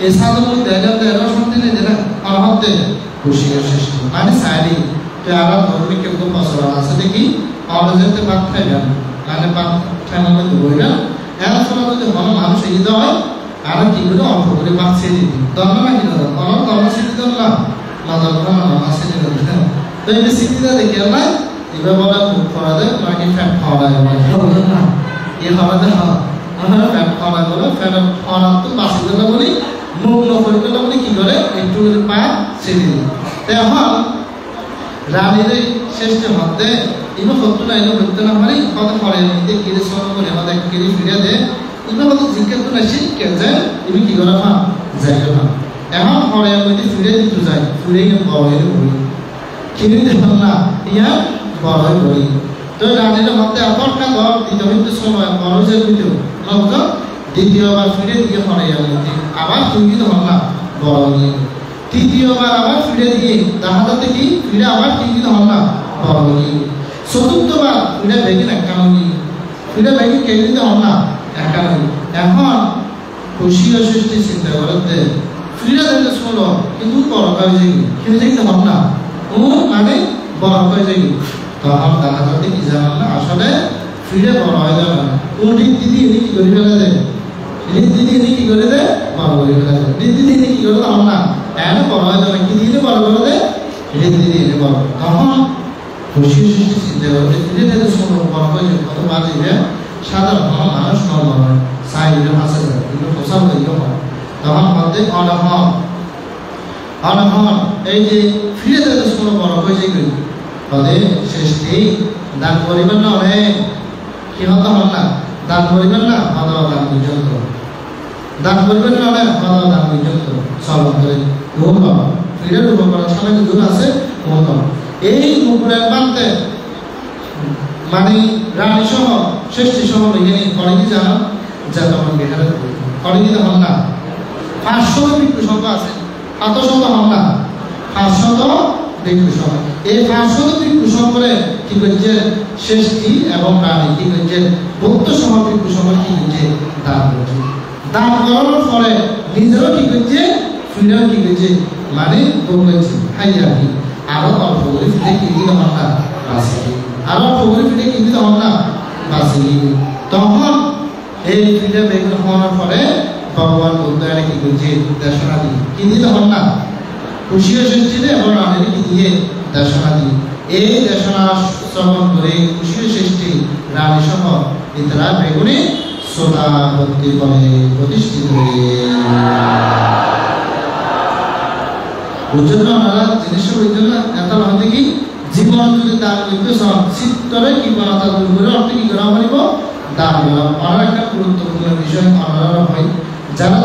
এই সাধন দেখাতে এটাও শান্তি নেই জানা আর হতে খুশি সৃষ্টি মানে সারি তো আবার ধর্মে কেউ ফসল আছে দেখি পাওয়া যেতে বাদ খাইবেন মানে বাদ খাইলে বইবেন এর ফলে যদি মনে মানুষ এই হয় আর কি করে অল্প করে বাদ ছেড়ে দিবি দরকার না কি দরকার অনেক দরকার ছেড়ে দিলাম না দরকার না ছেড়ে দিলাম তো এই স্মৃতিটা দেখে না এবার বলা মুখ করা দেয় নাকি ফ্যাট খাওয়া যায় না এ হওয়া যায় আমরা ফ্যাট খাওয়া বলে ফ্যাট খাওয়া তো বাসি দিলে বলি মুখ নকল করলে বলি কি করে একটু পা ছেড়ে দিই তো এখন রানীর শ্রেষ্ঠ মধ্যে ইনো সত্য না ইনো সত্য না মানে কত ফলে মধ্যে কিরে সরল করে আমাদের কিরে ফিরে দেয় ইনো কত জিজ্ঞেস তো না শিখে যায় তুমি কি করে না যাই না এখন ফলে মধ্যে ফিরে দিতে যায় ফিরে গিয়ে বড় হয়ে বলি কিনে দেখলাম না ইয়া বড় হয়ে বলি তো রানীর মধ্যে এতটা দর দ্বিতীয় কিন্তু সময় বড় যে দ্বিতীয় দ্বিতীয়বার ফিরে দিয়ে ফলে আবার তুমি কিন্তু হল না বড় হয়ে তৃতীয়বার আবার ফিরে দিয়ে দাহাদাতে কি ফিরে আবার কিন্তু হল না বড় হয়ে চতুর্থবার ফিরে বেগিন একানব্বই ফিরে বেগিন কে দিতে হল না একানব্বই এখন খুশি ও সৃষ্টি চিন্তা করতে ফিরে দিতে শোনো কিন্তু বড় হয়ে যাই কিন্তু দেখতে হল না ও মানে বড় হয়ে যাই তখন দাহাদাতে কি জানাল না আসলে ফিরে বড় হয়ে যাবে না ও দিদি এনে কি করে ফেলে দেয় দিদি কি করে দেয় বড় করে ফেলে দেয় দিদি কি করে হল না এনে বড় হয়ে যাবে কি দিলে বড় করে দেয় দিদি এনে বড় তখন খুশি সৃষ্টি চিন্তা করতে ফিরে দিতে শোনো বড় হয়ে যাবে কত বাজিবে সাধারণ মানুষ নর্মাল হয় সাইডে হাসে যায় কিন্তু প্রসাদ হইল হয় তখন মধ্যে অনহন এই যে ফিরে দিতে শোনো বড় হয়ে যাবে তাদের সৃষ্টি দান করিবেন না অনেক কি হতে হল না দান করিবেন না হওয়া দান পর্যন্ত দান করবেন না অনেক হওয়া দান পর্যন্ত সব করে ঘুম ফিরে ঘুম করার সময় দূর আছে ঘুম এই মুকুরের বানতে মানে রানী সহ সৃষ্টি সহ লিখে করেনি জানা যা তখন বিহারে করেনি হল না 500 ভিক্ষু সংখ্যা আছে 500 হল না 500 ভিক্ষু সংখ্যা এই 500 ভিক্ষু সংখ্যা কি করছে সৃষ্টি এবং রানী কি করছে বৌদ্ধ সমাজ ভিক্ষু সংখ্যা কি করছে দান করছে দান করানোর ফলে নিজেরও কি করছে ফিরেও কি করছে মানে বলছে হাইয়া কি আরো অল্প করে ফিরে কি দিতে হল না বাসি আরো অল্প করে ফিরে কি দিতে হল না বাসি তখন এই ফিরে বেগুন হওয়ার ফলে ভগবান বুদ্ধ কি করছে দেশনা দিয়ে কি দিতে হল না খুশি সৃষ্টিতে এবং রানীর কি দিয়ে দেশনা দিয়ে এই দেশনা শ্রবণ করে খুশি সৃষ্টি রানী সহ ইতরা বেগুনে সোনা ভক্তি বলে প্রতিষ্ঠিত বুঝছেন না জিনিস বুঝছেন না এত হতে কি জীবন যদি দান করতে চিত্তরে কি বানাতা দূর করে অর্থ কি করা হইব দান করা আর একটা গুরুত্বপূর্ণ বিষয় অনারা হয় যারা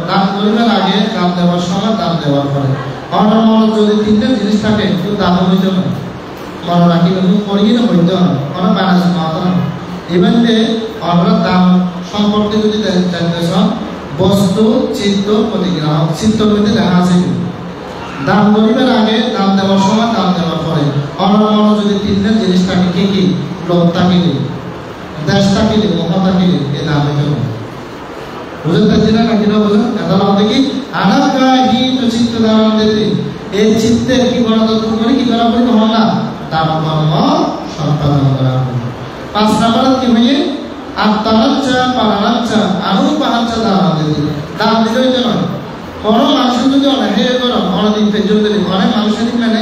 দান করিবার আগে দান দেওয়ার সময় দান দেওয়ার পরে অনার মনে যদি তিনটা জিনিস থাকে তো দান হইতে না মনে রাখি করিয়ে না হইতে না অনেক বানাস মাথা না এবারে আমরা দান সম্পর্কে যদি জানতে চান বস্তু চিত্ত প্রতিগ্রহ চিত্ত মধ্যে লেখা আছে দান করিবার আগে দান দেওয়ার সময় দান দেওয়ার পরে অনন্য যদি তিনটা জিনিস থাকে কি কি লোভ থাকিলে দেশ থাকিলে মোহ থাকিলে এ দান হইতে হবে বুঝতে পারছি না নাকি না বুঝুন এটা আমাদের কি আনাগ্রাহী চিত্ত দান দিতে এই চিত্তের কি করা দরকার করে কি করা পড়বে হল না দান কর্ম সম্পাদন করা পাঁচ নাম্বার কি হইয়ে আত্মাচ্ছা পারাচ্ছা আরো পাহাচ্ছা দান দিতে দান দিলেই তো নয় কোনো মানুষের যদি অনেকে করো অনেকদিন ফেজর দিলে অনেক মানুষের মানে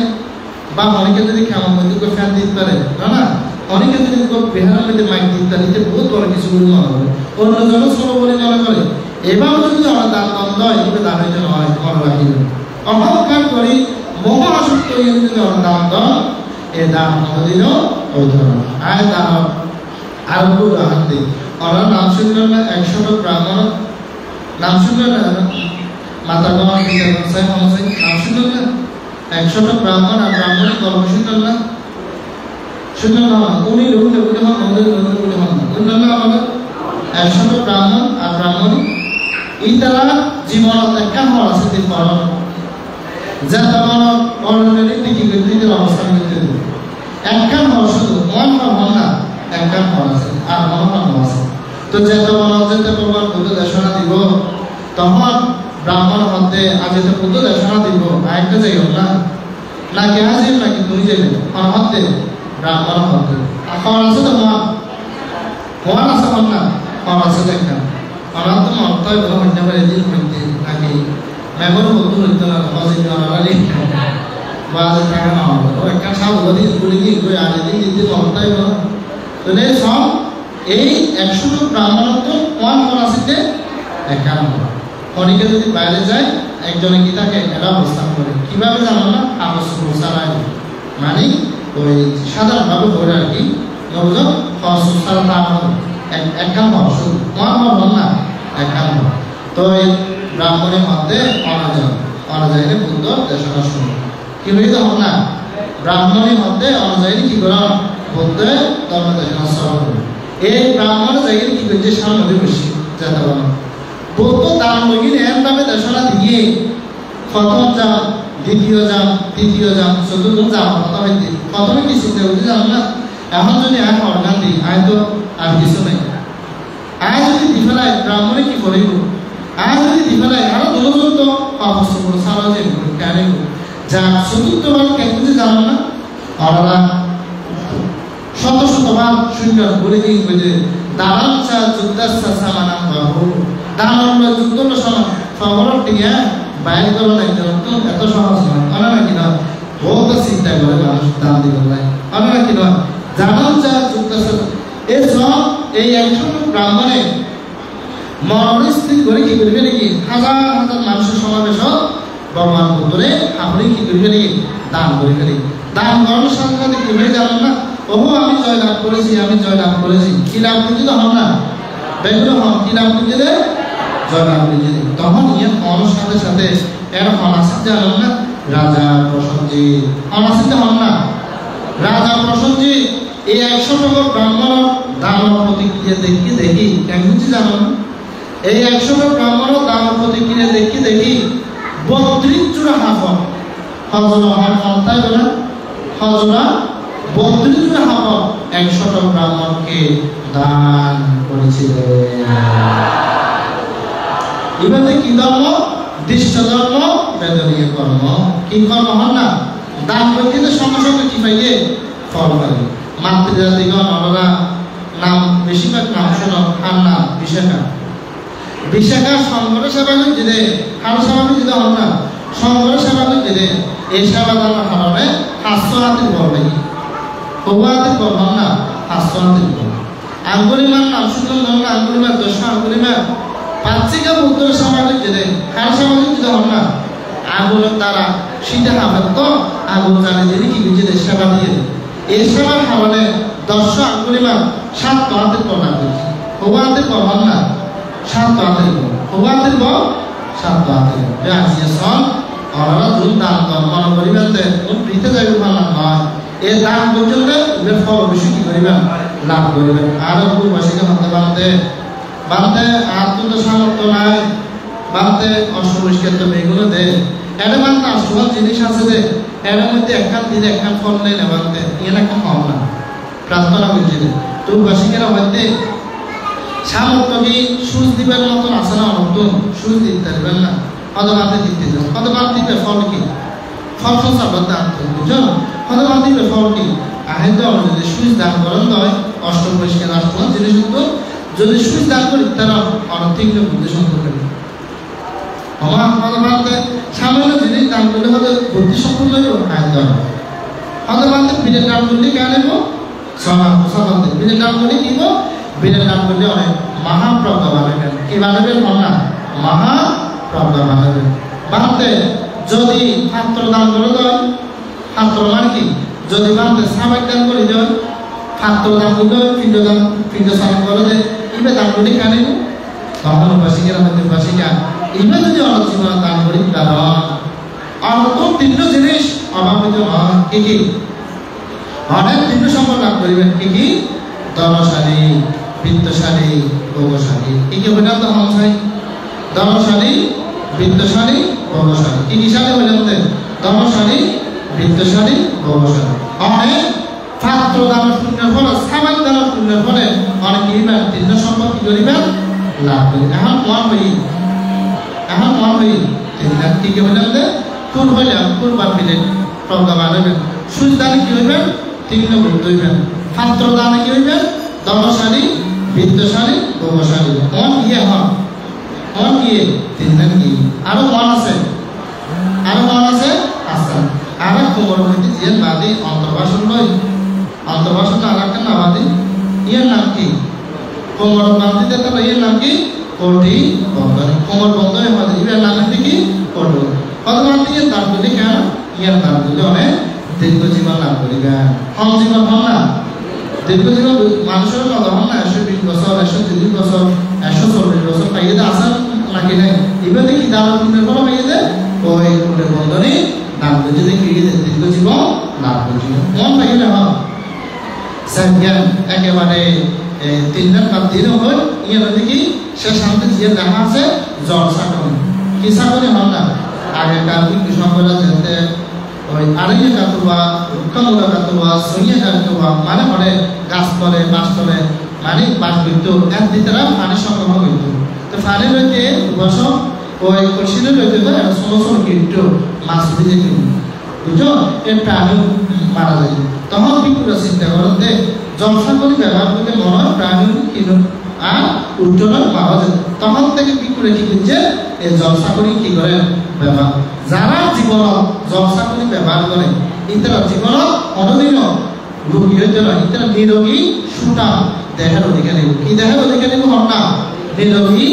বা অনেকে যদি খাওয়ার মধ্যে করে ফ্যান দিতে পারে না অনেকে যদি বেহারের মধ্যে মাইক দিতে নিতে বহুত বড় কিছু বলে মনে করে অন্যজনও ছোট বলে মনে করে এবার যদি আমার দান বন্ধ হয় এগুলো দানের জন্য হয় মনে রাখি অহংকার করি মোহ আসক্ত হয়ে যদি আমার দান দেন এ দান কোনোদিনও হইতে না আয় দান আরম্ভ উদাহরণ দিই ওনার নাম শুনলেন না 100 ব্রাহ্মণ নাম শুনলেন না মাতাগণ পিতাগণ সাহেব মহাশয় নাম শুনলেন না 100 ব্রাহ্মণ আর ব্রাহ্মণী গল্প শুনলেন না শুনলেন না উনি লোক উনি হন মন্দির উনি হন শুনলেন না আমাদের 100 ব্রাহ্মণ আর ব্রাহ্মণী এই তারা জীবনত একটা হওয়ার আছে তিন পালন যা তেমন অরণ্যের দিকে গতিতে অবস্থান করতে দেবে একখান হওয়ার শুধু মন হওয়ার না একখান হওয়ার আছে আর মন হওয়ার আছে তো যেতে মনে যেতে প্রমাণ বুদ্ধ দেশনা দিব তখন ব্রাহ্মণ মধ্যে আজ বুদ্ধ দেশনা দিব আরেকটা যাই না নাকি হাজির নাকি তুই যাবে আর মধ্যে ব্রাহ্মণ মধ্যে আর আছে তো মন আছে মন না মন আছে দেখা আমার তো মত হইতে পারে দিন হইতে নাকি মেমোর বন্ধু হইতে না হজির অনারালি বাজে টাকা না হবে ও একটা সাব গদি বলি কি কই আজ দিন দিতে মতই না তো নে সব এই 100 ব্রাহ্মণত্ব কোন কোন আছে একান্ন অনেকে যদি বাইরে যায় একজনে কি থাকে এরা অবস্থান করে কিভাবে জানো না আবশ্যক সারাই মানে ওই সাধারণভাবে ধরে আর কি বুঝো খরচ সারা তা একান্ন শুধু কোন হল না একান্ন তো এই ব্রাহ্মণের মধ্যে অনাজাইলে বুদ্ধ দেশনা শুনে কি হইতে হল না ব্রাহ্মণের মধ্যে অনাজাইলে কি করা বুদ্ধের ধর্ম দেশনা শ্রবণ করে এই ব্রাহ্মণ জায়গায় কি করছে সামনে বসে যেতে পারো বুদ্ধ দান লগিন এর নামে দেশনা দিয়ে প্রথম যাও দ্বিতীয় যাও তৃতীয় যাও চতুর্থ যাও প্রথমে কি চিন্তা করতে জানো না এখন যদি আয় অর্গান দিই আয় তো আর কিছু নেই আয় যদি দি ফেলায় ব্রাহ্মণে কি করিব আয় যদি দি ফেলায় আরো দুজন তো অবশ্য সারা যে কেন যা চতুর্থ বার কেন জানো না ওরা শত শতবার শূন্য বলে দিই বুঝে দারাচ্ছা যুদ্ধাচ্ছা সামানা বাহু দানন্দ যুদ্ধ সমান খবর টিয়া বাইরে করো না তো এত সহজ নয় অনেক নাকি না বহুত চিন্তা করে মানুষ দান দিতে পারে অনেক নাকি নয় জানাচ্ছা যুদ্ধাচ্ছা এই সব এই 100 ব্রাহ্মণে মরণস্থিত করে কি করবে নাকি হাজার হাজার মানুষের সমাবেশ ভগবান বুদ্ধরে আপনি কি করবে নাকি দান করে ফেলি দান করার সাথে সাথে কি হয়ে যাবেন না ওহো আমি জয় লাভ করেছি কি লাভ করছি তো হন না বেগুলো হন কি লাভ করছি রে জয় লাভ করছি তখন ইয়ে হওয়ার সাথে সাথে এর হনাসিত জানেন না রাজা প্রসঞ্জিৎ হনাসিত হন না রাজা প্রসঞ্জিৎ এই 100 টাকা ব্রাহ্মণ দান প্রতিক্রিয়া দেখি কেমন জানো এই 100 টাকা ব্রাহ্মণ দান প্রতিক্রিয়া দেখি 32 জোড়া হাফন হজরা হন তাই বলেন হজরা 32 জোড়া হাফন 100 টাকা ব্রাহ্মণকে দান করেছিলেন এবারে কি ধর্ম দৃষ্ট ধর্ম বেদনীয় কর্ম কি কর্ম হন না দান করতে সঙ্গে সঙ্গে কি পাইয়ে ফল পাই মাতৃজাতিগণ ওনারা নাম বেশিরভাগ নাম শোনো আর নাম বিশাখা সংঘর সেবা করতে দে আর সেবা করতে হন না সংঘর সেবা করতে দে এই সেবা দান হারাবে 500 হাতের বল নাকি হাতের বল হন না 500 হাতের বল আঙ্গুলিমার নাম শুনলাম না আঙ্গুলিমার 10 আঙ্গুলিমার পাঁচিকা বুদ্ধর সেবা করতে দে আর সেবা করতে হন না আঙ্গুলের দ্বারা শীতে হাফের তো আগুন জানে যিনি কি বুঝে সেবা দিয়ে এই সেবার কারণে 10 আঙ্গুলিমান 7 হাতের পর না করছি হাতের পর হল না 7 হাতের পর হাতের পর 7 হাতের পর আসিয়ে সন ওরা দুধ দান মনে করিবেন যে ফ্রিতে যাইবে ভালো নয় এই দান পর্যন্ত এর ফল বেশি কি করিবেন লাভ করিবেন আর পূর্বাসীকে ভাবতে বানতে আর তো সামর্থ্য নাই বানতে অসমস্কের তো এগুলো দে এটা বানতে আসল জিনিস আছে যে এর মধ্যে একখান দিলে একখান ফল নেই না বানতে এর একটা ফল না প্রার্থনা করছি পূর্বাসীকের মধ্যে সামর্থ্য কি সুচ দিবের মতন আছে না অনন্তন সুচ দিতে পারবেন না হতবাদে দিতে যাও হতবাদ দিবে ফল কি ফল সংসার দান বুঝো হতবাদ দিবে ফল কি আহেদ যদি সুচ দান করেন নয় অষ্টম পরিষ্কার আসল জিনিস কিন্তু যদি সুচ দান করি তারা অনতীর্ণ বুদ্ধি সম্পর্কে আমার হতবাদে সামান্য জিনিস দান করলে হয়তো বুদ্ধি সম্পূর্ণ আহেদ হতবাদে বিনের দান করলে কে আনব সমান্তে বিনের দান করলে কিব বিনের দান করলে অনেক মহাপ্রজ্ঞা বানাবেন কি বানাবেন না মহাপ্রজ্ঞা বানাবেন বানতে যদি ছাত্র দান করে দেয় ছাত্র মানে কি যদি বানতে সাবেক দান করে দেয় ছাত্র দান করে পিণ্ড সাবেক করে দেয় ইবে দান করে কেন তখন উপাসিকের আমাদের উপাসিকা ইবে যদি অনজীবন দান করি কারণ অর্থ তিন জিনিস অভাবিত হয় কি কি অনেক ভিন্ন সম্পদ লাভ করিবেন কি কি ধনশালী বিত্তশালী ভোগশালী কি কি হইলাম তো হন ধনশালী বিত্তশালী ভোগশালী কি কি শালী হইলাম তো ধনশালী বিত্তশালী ভোগশালী অনেক পাত্র দান শূন্যের ফলে সামান্য দান শূন্যের ফলে অনেক কিনবেন তিন সম্পদ কি করিবেন লাভ করি এখন মন হই তিনটা কি কি হইলাম তো কোন হইলাম কোনবার মিলে প্রজ্ঞা বানাবেন সুচ দানে কি হইবেন তিন বুদ্ধ হইবেন পাত্র দানে কি হইবেন ধনশালী বিত্তশালী ভোগশালী মন ইয়ে হন মন ইয়ে তিনটা কি আরো মন আছে আচ্ছা আর কোমর মধ্যে যে বাদী অন্তর্বাসন নয় অন্তর্বাসন আর একটা না বাদী ইয়ের নাম কি কোমর বান্ধিতে তাহলে ইয়ের নাম কি কোটি বন্ধনী কোমর বন্ধনী বাদী ইয়ের নাম কি কোটি কতবার দিয়ে দান করলে কেন ইয়ার দান করলে অনেক দীর্ঘ জীবন লাভ করিবেন কম জীবন হন না দীর্ঘ জীবন মানুষের কথা হন না 120 বছর 130 বছর 140 বছর পাইয়ে দে আসার নাকি নাই এবার দেখি দান পুণ্যের ফল পাইয়ে দে ওই কোটি বন্ধনী দান করে যদি কি দীর্ঘ জীবন লাভ করিবেন মন পাইয়ে না সাজ্ঞান একেবারে 3 দিন বা দিন হয় ইয়ার দেখি সে শান্তি যে দেখা আছে জলসা করে কি সাগরে হন না আগেকার কৃষকরা যেতে ওই আড়াইয়ে কাতুয়া উৎকামূলা কাতুয়া সইয়ে কাতুয়া মানে পরে গাছ তলে বাস তলে মানে বাস বইতো এক দিতারা পানি সংগ্রহ করতো তো পানি রইতে বছর ওই কষিলে রইতে তো সমস্ত কিন্তু মাছ দিয়ে কিনি বুঝছো এর প্রাণী মারা যায় তখন বিকুরা চিন্তা করেন যে জলসা করে ব্যবহার করতে মনে হয় প্রাণী কিনুন আর উল্টোটা পাওয়া যায় তখন থেকে বিকুরে কি করছে এই জলসা করে কি করে ব্যবহার যারা জীবন জলসা করে ব্যবহার করে ইতারা জীবন অনদিন রোগী হইতে নয় ইতারা নিরোগী সুটা দেহের অধিকারী কি দেহের অধিকারী হন না নিরোগী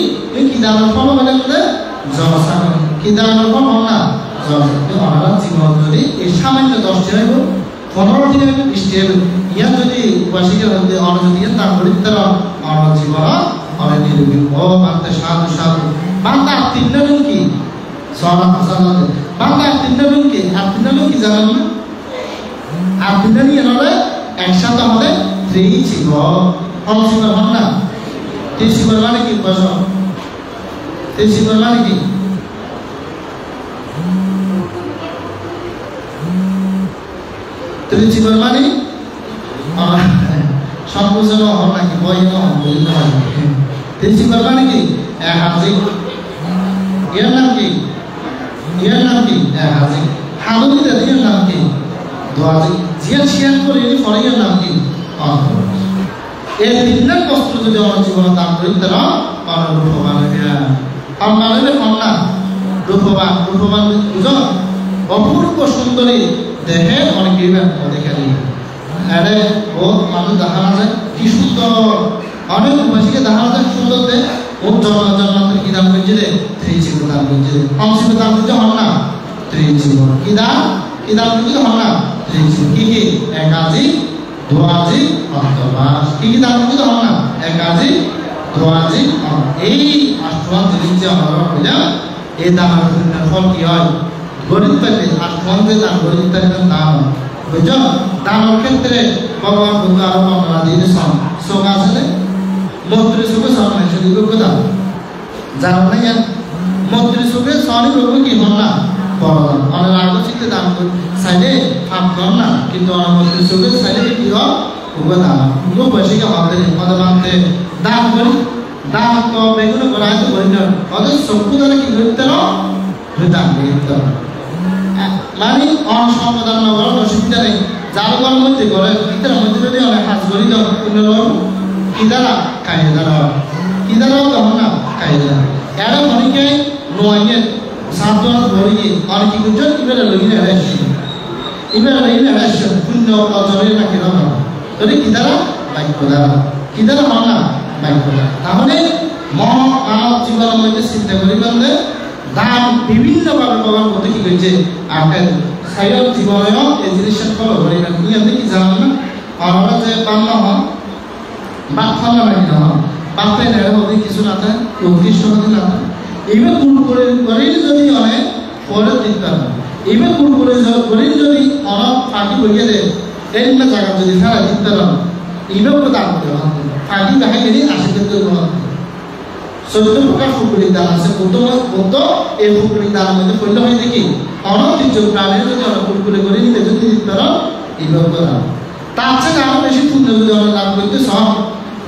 কি দানের ফল হলে জলসা করে কি দানের ফল হন না জলসা অনারা জীবন যদি এই সামান্য 10 দিন হইব 15 দিন হইব 20 দিন ইয়া যদি উপাসিকের মধ্যে অন যদি দান করি তারা অন জীবন অনেক নিরোগী ও মানতে সাধু বান্দা তিন দিন কি সওয়াল হাসানাতে বান্দা তিন দিন কি আর 3 দিন কি জানেন না আর 3 দিন হলে একসাথে হলে 3 ছিল অনসীমা হন না 3 ছিল মানে কি বসো 3 ছিল মানে কি ত্রিচিবর মানে সম্পূর্ণ হন নাকি বই হন বুঝতে পারি ত্রিচিবর মানে কি হাজি এর নাম কি হাজি হালুদিতে এর নাম কি দোয়াজি জিয়া শিয়ান করে এর পরে এর নাম কি এই তিনটা বস্তু যদি আমার জীবনে দান করি তারা রূপবান হয়ে না রূপবান বুঝো অপূর্ব সুন্দরী দেহে অনেক অধিকারী আরে ও মানুষ দেখা যায় কি সুন্দর অনেক উপাসীকে দেখা যায় সুন্দর দেহ ও জন্মান্তর কি দাম করছে রে 3 দাম করছে 5 দাম করছে হন না ত্রিজীবন কি দান কি হল না ত্রিজীবন কি একাজি দোয়াজি অন্তবাস কি দান কি হল না একাজি দোয়াজি এই আষ্টমান জিনিস যে আমরা কইলাম এই দানের ফল কি হয় গরিব পেলে আষ্টমান যে দান গরিব পেলে দান বুঝছো দানের ক্ষেত্রে ভগবান বুদ্ধ আরো বর্ণনা দিয়েছেন শোক আছে মন্ত্রী সুখে সামনে শুধু দান জানো না জান মন্ত্রী সুখে সনি রোগ কি হল না বড়দান অনেক রাজনীতিতে দান চাইলে ফাপ কর না কিন্তু অনেক মন্ত্রী সুখে চাইলে কি হয় দান উগো বসিকে আমাদের পদ মানতে দান করি দান তো বেগুন করাই তো করি না ওদের চক্ষু দ্বারা কি করতে না দান করতে মানে অসম্পদান নগর অসুবিধা নেই যার ঘর মধ্যে করে ভিতরের মধ্যে যদি অনেক হাজ করি তখন কি দ্বারা কায়ে দ্বারা কি দ্বারাও তখন না কায়ে দ্বারা এরা অনেকে নয় সাতজন ধরিয়ে অনেক কি করছেন ইবেরা লইলে এড়াইছে শূন্য অজরের না কেন তাহলে কি দ্বারা বাক্য দ্বারা কি দ্বারা হল না বাক্য দ্বারা তাহলে মানব জীবনের মধ্যে চিন্তা করি বললে দান বিভিন্নভাবে ভগবান মধ্যে কি করছে আগে সাইড জীবনেও এই জিনিসটা ফলো করি না তুমি আপনি কি জানেন না আমরা যে বাংলা হন বাপ ফালা নাকি না বাপে নেড়ে মধ্যে কিছু না থাকে উৎকৃষ্ট মধ্যে না থাকে এইবার কোন করে যদি অনেক পরে দিতে পারে এইবার কোন করে যদি অনেক ফাঁকি বইয়ে দেয় এরকম জায়গা যদি ফেলা দিতে পারেন এইবার করে দান করতে হবে ফাঁকি দেখা গেলে আশীর্বাদ গ্রহণ চৈত্য প্রকার ফুকুলি দান আছে বৌদ্ধ এই ফুকুলি দানের মধ্যে পড়লে হয় দেখি অনৈতিহ্য প্রাণীর যদি অনেক ফুলকুলে করে নিতে যদি দিতে পারো এইভাবে করা তার চেয়ে আরো বেশি পুণ্য যদি অনেক লাভ করতে সব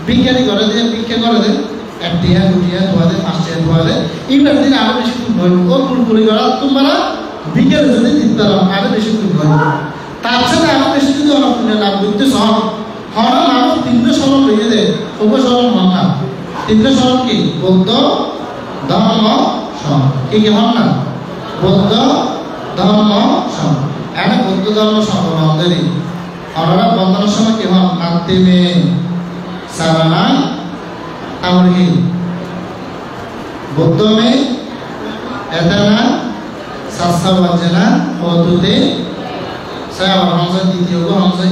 বিজ্ঞানী করে দেয় ভিক্ষা করে দেয় 1 টিয়া 2 টিয়া ধোয়া দেয় 5 টিয়া ধোয়া দেয় এইবার দিন আরো বেশি পুণ্য হয় ও ফুলকুলি করা তোমরা বিজ্ঞানী যদি দিতে পারো আরো বেশি পুণ্য হয় তার চেয়ে আরো বেশি যদি অনেক পুণ্য লাভ করতে সব হর মানুষ 3 সরল হয়ে দেয় উপসরল হন না 3 সরল কি বৌদ্ধ ধর্ম সম কি হন না বৌদ্ধ ধর্ম সম এখানে বৌদ্ধ ধর্ম সম্পর্কে আমরা বন্ধনের সময় কি হন মাধ্যমে সারানা তাহলে কি বৌদ্ধ মে এদানা সাসা বাজনা অতুতে saya orang দ্বিতীয় হংসে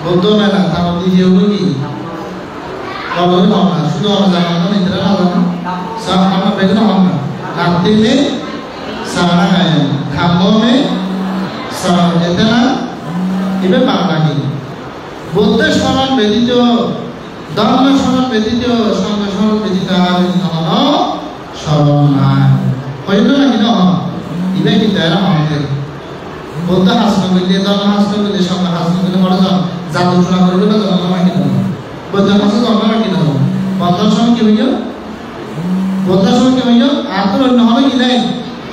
বৌদ্ধ মেলা তার দ্বিতীয় কি বলো না শুধু আমরা জানা না এটা না জানা সব আমরা বেগুন হন না রাত্রি মে সারা গায়ে খাম্ব মে এতনা এবে বাংলা কি বৌদ্ধ স্মরণ ব্যতীত ধর্ম স্মরণ ব্যতীত সঙ্গ স্মরণ ব্যতীত আর স্মরণ নাই হইল না কি না ইবে কিন্তু এরা আমাদের বৌদ্ধ হাসন করলে ধর্ম হাসন করলে সঙ্গ হাসন করলে বড় জাদুটনা করবে না জন্ম রাখি না বৌদ্ধ হাসন জন্ম রাখি না বন্ধন সময় কি হইল বৌদ্ধ সময় কি হইল আর তো অন্য হবে কি নাই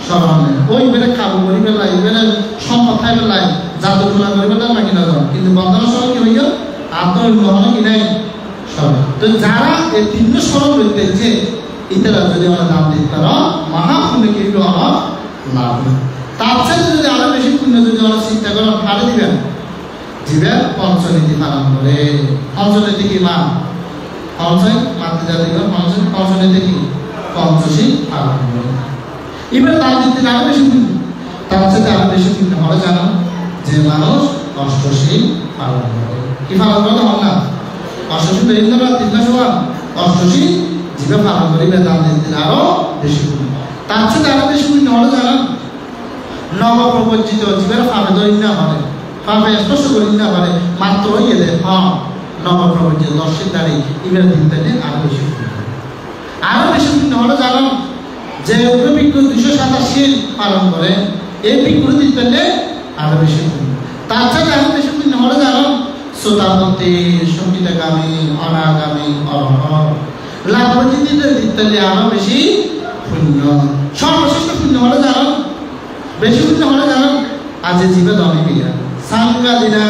স্মরণ নেই ওই বেড়ে খাবো করি বেলা বেড়ে সম্পদ খাই বেলায় জাদুটনা করি বেলা নাকি না কিন্তু বন্ধনের সময় কি হইল আর তো অন্য হবে কি নাই স্মরণ তো যারা এই 3 স্মরণ করতেছে ইতারা যদি আমরা দাম দিতে পারো মহাপুণ্য কি আমার লাভ তার সাথে যদি আরো বেশি পুণ্য যদি আমরা চিন্তা করো ভালো দিবেন জীবের পঞ্চনীতি পালন করে পঞ্চনীতি কি মা পঞ্চয় মাতৃ জাতিগণ পঞ্চনীতি কি পঞ্চশী পালন করে এবার তার দিতে আরো বেশি পুণ্য তার সাথে আরো বেশি পুণ্য হলে জানো যে মানুষ অষ্টশী পালন করে কি পালন করে হল না অষ্টশী বেরিয়ে না 3 সমান অষ্টশী জীবে পালন করিবে তার দিতে আরো বেশি পুণ্য তার সাথে আরো বেশি পুণ্য হলে জানো নবপ্রবর্তিত জীবের ফাঁপে ধরি না পারে ফাঁপে স্পর্শ করি না পারে মাত্র এলে নবপ্রবর্তিত দর্শের দাঁড়িয়ে এবার দিতে আরো বেশি পুণ্য হলে জানো যে অভিজ্ঞ 287 পালন করে এই বিকৃতি পেলে আরো বেশি পুণ্য তার সাথে আরো বেশি পুণ্য হলে জানো শ্রোতাপতি সঙ্গীতগামী অনাগামী অরহর লাভবর্জিত দিতে আরো বেশি পুণ্য সর্বশ্রেষ্ঠ পুণ্য হলে জানো বেশি পুণ্য হলে জানো আজ জীবে দমে বিয়া সাঙ্গা দিনা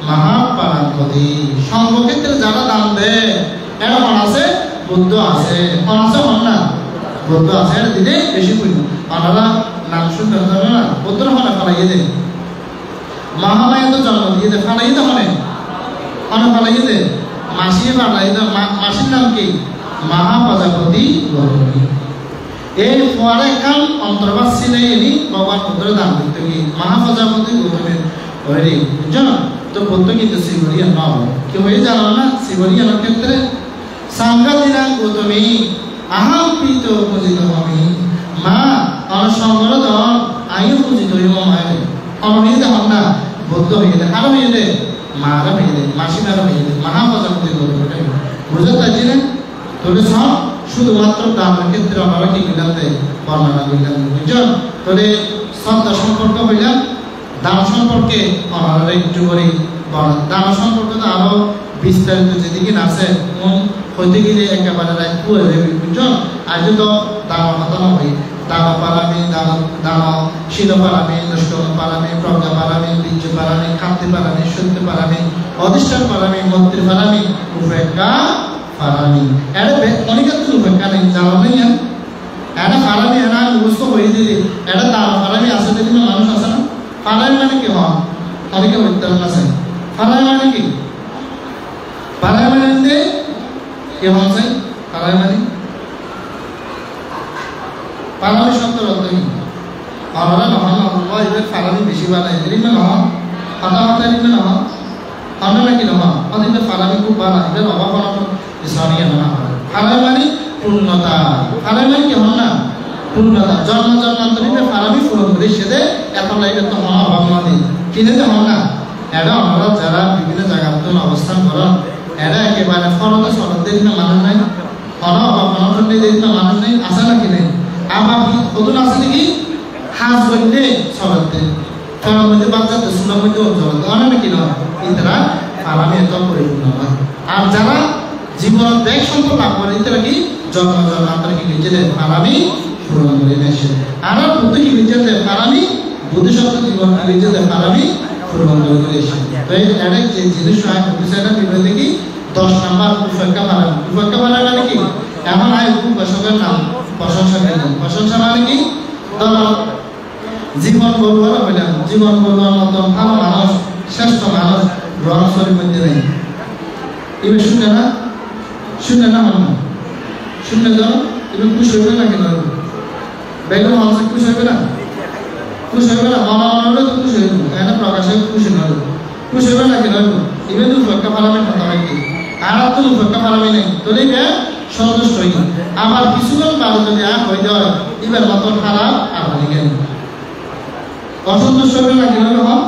মহাপারাপতি সর্বক্ষেত্রে যারা দান দেয় এরা মন আছে বুদ্ধ আছে মন আছে হন না বুদ্ধ আছে এরা দিনে বেশি পুণ্য ওনারা নাম শুনতে হবে না বুদ্ধর হনে ফলাইয়ে দেয় মহামায়া তো জন্ম দিয়ে দেয় ফলাইয়ে দেয় হনে ফলাইয়ে দেয় মাসি ফলাইয়ে দেয় মাসির নাম কি মহাপ্রজাপতি গৌরী এই ফোয়ারে কাম অন্তর্বাসী নেই এনি ভগবান পুত্র দান করতে কি মহাপ্রজাপতি গৌতমের হরি বুঝছো না তো বলতো কিন্তু শিবরিয়া নয় কি হয়ে জানো না শিবরিয়ার ক্ষেত্রে সাংঘাতিনা গৌতমী আহাম প্রীত পূজিত আমি মা অনসংগর দন আয়ু পূজিত মায়ের অনহিত হন না বৌদ্ধ হয়ে গেলে আরো হয়ে গেলে মারা হয়ে গেলে মাসিমারা হয়ে গেলে মহাপ্রজাপতি গৌতমটা বুঝতে পারছি না তোদের সব শুধুমাত্র দানের ক্ষেত্রে আমরা কি মিলাতে বর্ণনা করলাম বুঝছেন তোদের শ্রদ্ধা সম্পর্ক হইলাম দান সম্পর্কে আমরা একটু করে দান সম্পর্কে তো আরো বিস্তারিত যেদিকে আছে হইতে গেলে একেবারে রায় পুয়ে যাবে বুঝছেন আজ তো দান হতানো হয় দান পারামি দান শীল পারামি দৃষ্টন পারামি প্রজ্ঞা পারামি বীর্য পারামি কান্তি পারামি সত্য পারামি অধিষ্ঠান পারামি মন্ত্রী পারামি উপেক্ষা পারামি এটা অনেকের তো উপেক্ষা নেই জানো নেই এটা পারামি এটা মুখস্থ হয়ে দিলে এটা দান পারামি আছে যদি মানুষ আছে না পারামি মানে কি হয় অনেকে উত্তর আছে পারামি মানে কি পারামি মানে কি হচ্ছে পারামি মানে পারামি শব্দের অর্থ কি আমরা নহন আল্লাহ এদের পারামি বেশি বানাই এরিমে নহন হাতা হাতা এরিমে নহন আমরা নাকি নহন ওদের পারামি খুব বানাই এদের অভাব অনটন ইসলামিয়া না হয় পারামি মানে পূর্ণতা পারামি মানে কি হন না পূর্ণতা জন্ম জন্মান্তরিতে পারামি পূরণ করে সেদে এখন লাইফে তো হওয়া অভাব মানে কিনে তো হন না এরা আমরা যারা বিভিন্ন জায়গায় অবস্থান করেন এরা একেবারে ফলতে সরদের মানুষ নাই অভাব অনটন নেই মানুষ নেই আসে নাকি নেই আবার কতদিন আছে নাকি হাজ বললে সরতে ফলের মধ্যে বাচ্চাতে সুন্দর মধ্যে জলতে অনেক নাকি নয় ইতারা পারামি এত পরিপূর্ণ নয় আর যারা জীবন দেখ সম্পদ লাভ করে ইতারা কি জন্ম জন্মান্তর কি নিজেদের পারামি পূরণ করে নেছে আর বুদ্ধ কি নিজেদের পারামি বুদ্ধিসত্ত্ব জীবন নিজেদের পারামি পূরণ করে নেছে তো এই এটা যে জিনিস হয় বিষয়টা বিবৃতি কি 10 নাম্বার উপেক্ষা পারামি মানে কি এমন আয় উপবাসকের নাম প্রশংসা দিলেন প্রশংসা মানে কি ধরো জীবন বলবার হইলাম জীবন বলবার মতো ভালো মানুষ শ্রেষ্ঠ মানুষ রং শরীর মধ্যে নেই এবার শুনে না হন না শুনে যাও এবার খুশি হবে না কেন বেগম মানুষের খুশি হবে না মনে তো খুশি হইব এটা প্রকাশে খুশি নয় খুশি হবে না কেন এবার তো উপেক্ষা পারামি কথা হয় কি আর তো উপেক্ষা পারামি নেই তোলে সন্তুষ্ট হই আবার কিছুক্ষণ বারো যদি হয়ে যায় এবার মতো খারাপ আর গেল অসন্তুষ্ট হবে না কিভাবে হয়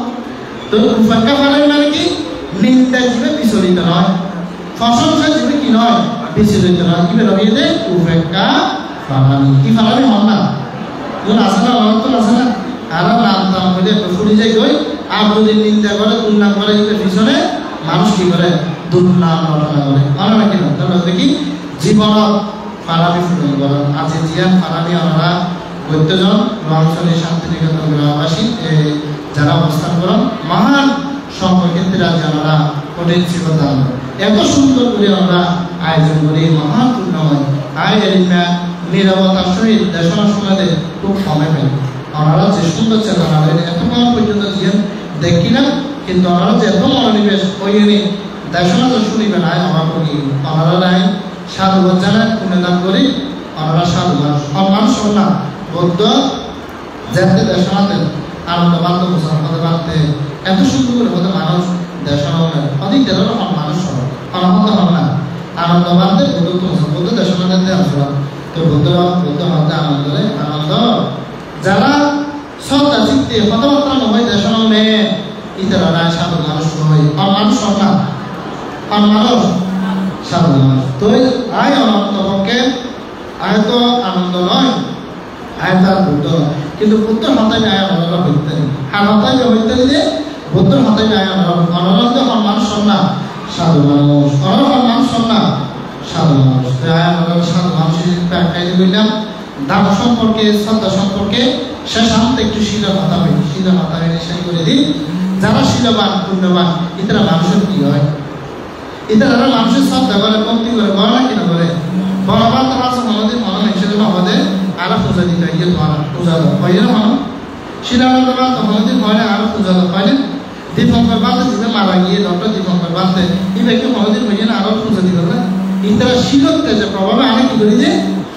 তো উপেক্ষা পারামি মানে কি নিন্দা জীবে বিচলিত নয় প্রশংসা জীবে কি নয় বিচলিত নয় কি রবি দে উপেক্ষা পারামি কি পারামি হন না কোন আছে না অনন্ত আছে না আর নাম দাম হইলে ফুড়ি যাই গই আর যদি নিন্দা করে দুর্নাম করে এদের পিছনে মানুষ কি করে দুর্নাম রটনা করে আমরা নাকি না তাহলে দেখি জীবন পারামি পূরণ করেন আজি জিয়ান পারামি আমরা প্রত্যেকজন রংশনী শান্তিনিকেতন গ্রামবাসী যারা অবস্থান করেন মহান সম্পর্কের আজ আমরা কঠিন শিবতা এত সুন্দর করে আমরা আয়োজন করি মহান পূর্ণময় আয় এরিমা নিরবতার সহিত দেশনা সমাজে খুব কমে ফেলে আমরা যে সুন্দর চেতনা এতক্ষণ পর্যন্ত জিয়ান দেখি না কিন্তু আমরা যে এত মনোনিবেশ হইনি দেশনা তো শুনিবে না আমার করি আমরা নাই সাধুবাদ জানান পুণ্যদান করি আমরা সাধুবাদ সম্মান সম্মান বৌদ্ধ যাতে দেশনাতে আনন্দ বান্ধব মুসলমান বাঁধতে এত সুন্দর করে হতে মানুষ দেশনা অধিক জেলার মানুষ অনন্ত হন না আনন্দ বান্ধে বৌদ্ধ দেশনাতে আসলাম তো বৌদ্ধ হতে আনন্দ যারা শ্রদ্ধা চিত্তে কথাবার্তা নয় দেশনা নেয় ইতারা রায় সাধু মানুষ নয় মানুষ সম্মান মানুষ সাধু মানুষ তো আয় অনন্ত পক্ষে আয় তো আনন্দ নয় আয় তার বুদ্ধ কিন্তু বুদ্ধর হাতায় আয় আমরা হইতে আর হাতায় হইতে দিলে বুদ্ধর হাতায় আয় আমরা অনন্ত মানুষ সম্মান সাধু মানুষ মানুষ সম্মান সাধু মানুষ আয় আমরা সাধু মানুষের ব্যাখ্যায় বললাম দান সম্পর্কে শ্রদ্ধা সম্পর্কে শেষান্ত একটু শিলার হাতা হই শিলার হাতা হইলে শেষ করে দিই যারা শিলবান পুণ্যবান ইতারা মানুষের কি হয় ইতারা মানুষের শ্রদ্ধা করে ভক্তি করে না কিনা করে বরাবর তারা আমাদের মনে হিসেবে আমাদের আরো পূজা দিতে হয় তোমার পূজা দাও হয় না মানুষ শিলানন্দবাদ আমাদের হয় না আরো পূজা দাও হয় না দীপঙ্কর বাঁধতে দিবে মারা গিয়ে ডক্টর দীপঙ্কর বাঁধতে এই ব্যক্তি আমাদের হয়ে না আরো পূজা দিতে না ইতারা শিলককে যে প্রভাবে আমি কি করি যে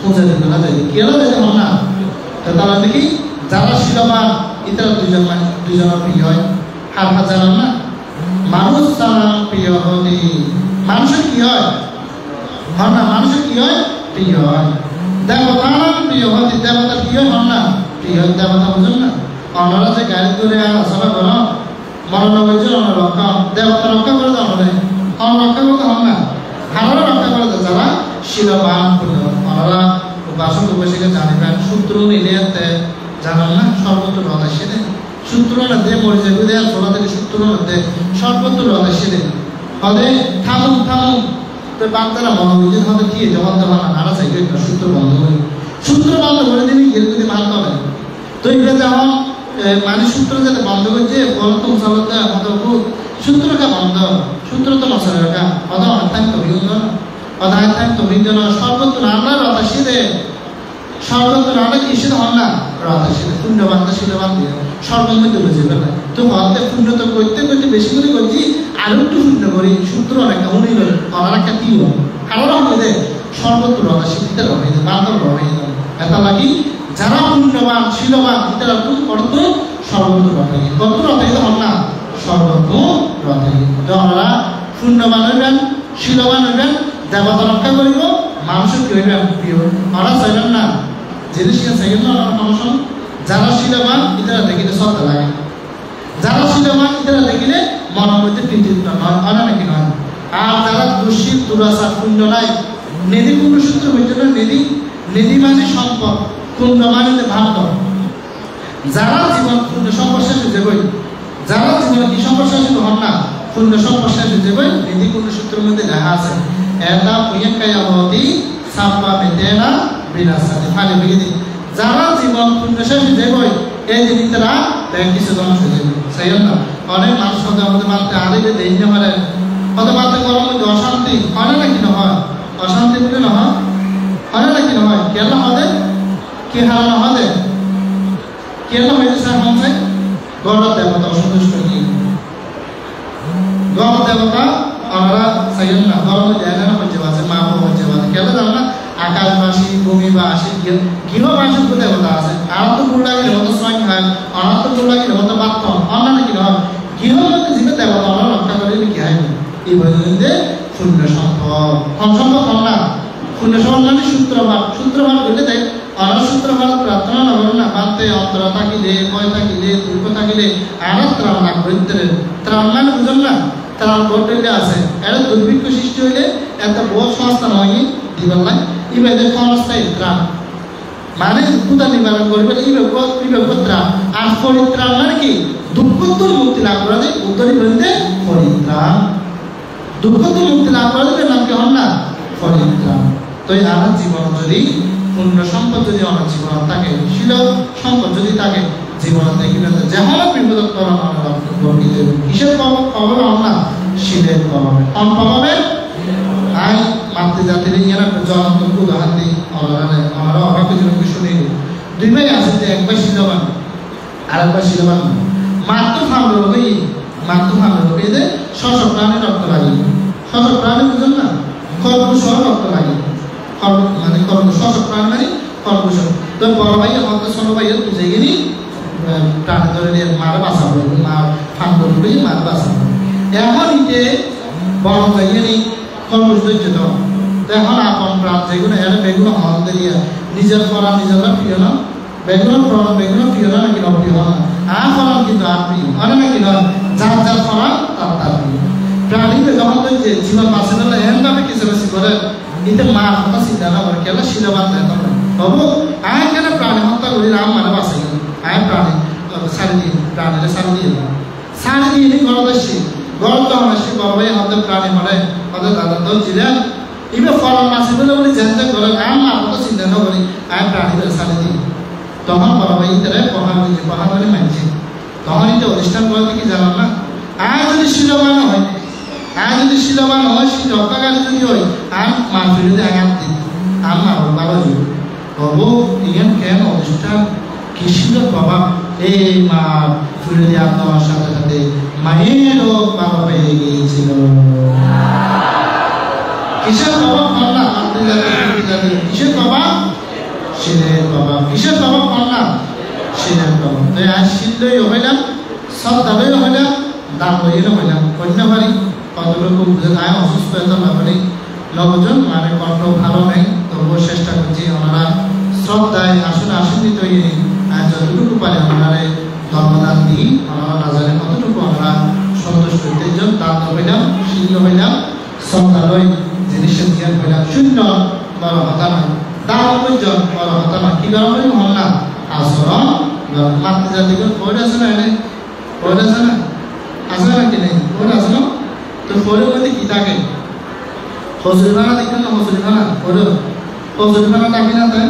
পৌঁছে দিতে না যাই কেন যেতে হন না তাহলে দেখি যারা শিলবান ইতারা দুজনের প্রিয় হয় হার হার জানান না মানুষ তারা প্রিয় হলে মানুষের কি হয় হন না মানুষের কি হয় প্রিয় হয় দেবতা প্রিয় হলে দেবতা কি হয় হন না প্রিয় দেবতা বুঝুন না অনারা যে গাড়ি করে আলোচনা করো মরণ হয়েছে রক্ষা দেবতা রক্ষা করে দেওয়া হবে রক্ষা করতে হন না হারারা রক্ষা করে দেয় যারা শিলবান ওনারা বাসন উপবাসীকে জানিবেন সূত্র নিলে জানান না সর্বত্র রদা সেদিন সূত্র না দিয়ে মরে যাবে দেয় ছোলা থেকে সূত্র না দেয় সর্বত্র রদা সেদিন হলে থামুন থামুন তো বাচ্চারা মনে হয়েছে হয়তো কি জবাব দেওয়া না নানা চাইবে সূত্র বন্ধ করে সূত্র বন্ধ করে দিলে গেলে যদি মানতে হবে তো এটা যেমন মানে সূত্র যাতে বন্ধ করছে বলত মুসালতে আমাদের সূত্রটা বন্ধ সূত্র তো মশলা রাখা অদা অর্থাৎ তবিন্দ অধায়তায় তবিন্দ সর্বত্র রান্না রথা সিদে সর্বত্র রান্না কি সিদ্ধ হন না রথা সিদে পুণ্যবান্ধা শিলবান দিয়ে সর্বমধ্যে তুলে যাবে না তো হতে পুণ্য তো করতে করতে বেশি করে করছি আর একটু পুণ্য করি সূত্র অনেকটা উনি অনার একটা কি হবে কারণ হবে সর্বত্র রথা সিদ্ধিতে রহে বান্ধব রহে এত লাগি যারা পুণ্যবান শিলবান ইতারা অর্থ সর্বত্র রথে কত রথে হন না সর্বত্র রথে তো আমরা পুণ্যবান হইবেন শিলবান হইবেন দেবতা রক্ষা করিব মানুষের কি হইবেন প্রিয় ওরা চাইবেন না জিনিসকে চাইবেন না মানুষ যারা শিলবান ইতারা দেখিলে শ্রদ্ধা লাগে যারা শিলবান ইতারা দেখিলে মনের মধ্যে কৃতিত্ব নয় অনা নাকি নয় আর যারা দুঃশীল দুরাচার পুণ্য নাই নেদি পুণ্যসূত্র হইতে না নেদি মানে সম্পদ পুণ্য মানে ভাগ্য যারা জীবন পুণ্য সম্পদ শেষে যাবই যারা জীবনে কি সম্পদ শেষে হন না পুণ্য সম্পদ শেষে যাবই নেদি পুণ্যসূত্রের মধ্যে লেখা আছে এটা পুণ্যকায়া হতি সাপা মেতেনা বিনাশাতে ফালে বিগিদি যারা জীবন পুণ্য শেষে যাবই এই দিন তারা কিছু জন হয়ে যাবে সেই না অনেক মানুষ হতে আমাদের মানতে আদিকে দেই না পারে হতে মানতে করার মধ্যে অশান্তি হয় না নাকি না হয় অশান্তি বলে না হয় নাকি না হয় কেন হবে কে হারানো হবে কেন হয়েছে স্যার মনে গড় দেবতা অসন্তুষ্ট কি গড় দেবতা আমরা সাইন না গড় জায়গা না হচ্ছে বাজে মা বাবা হচ্ছে বাজে কেন জানো না আকাশবাসী ভূমিবাসী গৃহবাসী দেবতা আছে আর তো গুণ লাগে হতো সংখ্যা আর তো গুণ লাগে হতো বাক্য অন্য নাকি নয় গৃহ মধ্যে জীবে দেবতা আমরা রক্ষা করে কি হয় এই বইতে শূন্য সম্পদ সম্পদ হন না শূন্য সম্পদ মানে সূত্রভাব বলে দেয় অনার সূত্রভাব প্রার্থনা না বলো না মানতে অন্তর থাকিলে ভয় থাকিলে দুঃখ থাকিলে আর ত্রাণ না বলতে ত্রাণ মানে বুঝল না ত্রাণ করতে আছে এটা দুর্ভিক্ষ সৃষ্টি হইলে একটা বড় সংস্থা নয় দিবার নাই ইবেদে ক্ষণস্থায়ী ত্রাণ মানে ক্ষুধা নিবারণ করবে ইবেগ ত্রাণ আর পরিত্রাণ মানে কি দুঃখ তো মুক্তি লাভ করা যায় উত্তরী বলতে পরিত্রাণ দুঃখ তো মুক্তি লাভ করা যাবে নাম কি হন না পরিত্রাণ তো আমার জীবন যদি পূর্ণ সম্পদ যদি আমার জীবন থাকে শিল সম্পদ যদি থাকে জীবন দেখিবে যেমন বিপদ করানো কিসের খবর হন না শিলের খবর কম পাবে আই মাতৃ জাতির ইয়ারা জ্বলন্ত উদাহরণ দিই আমরা অবাক জনকে শুনি দুই ভাই আছে যে এক ভাই শিলবান আর এক ভাই শিলবান মাত্র ফামলো হই মাত্র ফামলো হই যে শশক প্রাণী রক্ত লাগে শশক প্রাণী বুঝুন না খরগোশ রক্ত লাগে মানে খরগোশ শশক প্রাণী মানে খরগোশ তো বড় ভাই আমাদের ছোট ভাই বুঝে গেলি প্রাণী ধরে নিয়ে মারা বাঁচাবো মা ফামলো হই মারা বাঁচাবো এখন ইতে বড় ভাই গেলি খরগোশ ধৈর্য দাও এখন আপন প্রাণ যেগুলো এরা বেগুলো হল দিয়ে নিজের করা নিজেরা প্রিয় না বেগুলো প্রাণ বেগুলো প্রিয় না নাকি অপ্রিয় না আর ফলান কিন্তু আর প্রিয় অনেক নাকি নয় যার যার ফলান তার প্রিয় প্রাণীকে যখন যে জীবন বাঁচে না এমন ভাবে কিছু বেশি করে এতে মা কথা চিন্তা না করে কেন শিলবান দেয় তখন হবো আয় কেন প্রাণী হত্যা করি রাম মানে বাঁচে গেল আয় প্রাণী সারি দিয়ে প্রাণীরা সারি দিয়ে ঘর আসছি ঘর যখন আসছি বড় ভাই হতে প্রাণী মরে হতে দাদা তো ছিলেন ইবে ফলন মাসে বলে জানতে করে মা কথা চিন্তা না করি আয় প্রাণীদের সারি দিই তখন বড় ভাই তারা পাহাড় করে মানছে তখন এটা অনুষ্ঠান বলতে কি জানান না আয় যদি শিলবান হয় সেই রক্ষাকারী যদি হয় আর মার ফিরে আঘাত দিই আর মা ভালো দিব হবো ইগেন কেন অনুষ্ঠান কৃষির প্রভাব এই মা ফিরে দেওয়া দেওয়ার সাথে সাথে মায়েরও বাবা পেয়ে গিয়েছিল কিসের প্রভাব হল না কিসের প্রভাব শিলের প্রভাব কিসের প্রভাব কন্যা শিলের প্রভাব তো আজ শিল্লই হইলাম সব দাবই হইলাম দাম লইলে হইলাম কন্যা বাড়ি কতটুকু বুঝে যায় অসুস্থতা ব্যাপারে লোকজন মানে কণ্ঠ ভালো নেই তবুও চেষ্টা করছি ওনারা শ্রদ্ধায় আসলে আসেনি তৈরি যতটুকু পারে ওনারা ধর্মদান দিই ওনারা না জানে কতটুকু আমরা সন্তুষ্ট হইতে দান হইলাম শিল্ল হইলাম শ্রদ্ধালয় জিনিসের জ্ঞান হইলাম শূন্য বড় হতা নয় দান পর্যন্ত বড় হতা নয় কি করা হইল হল না আচরণ মাতৃ জাতিকে পড়ে আছে না এনে পড়ে আছে না আছে না কি নেই পড়ে আছে না তো পড়ে মধ্যে কি থাকে হজরিখানা দেখবেন না হজরিখানা পড়ে হজরিখানা ডাকি না তাই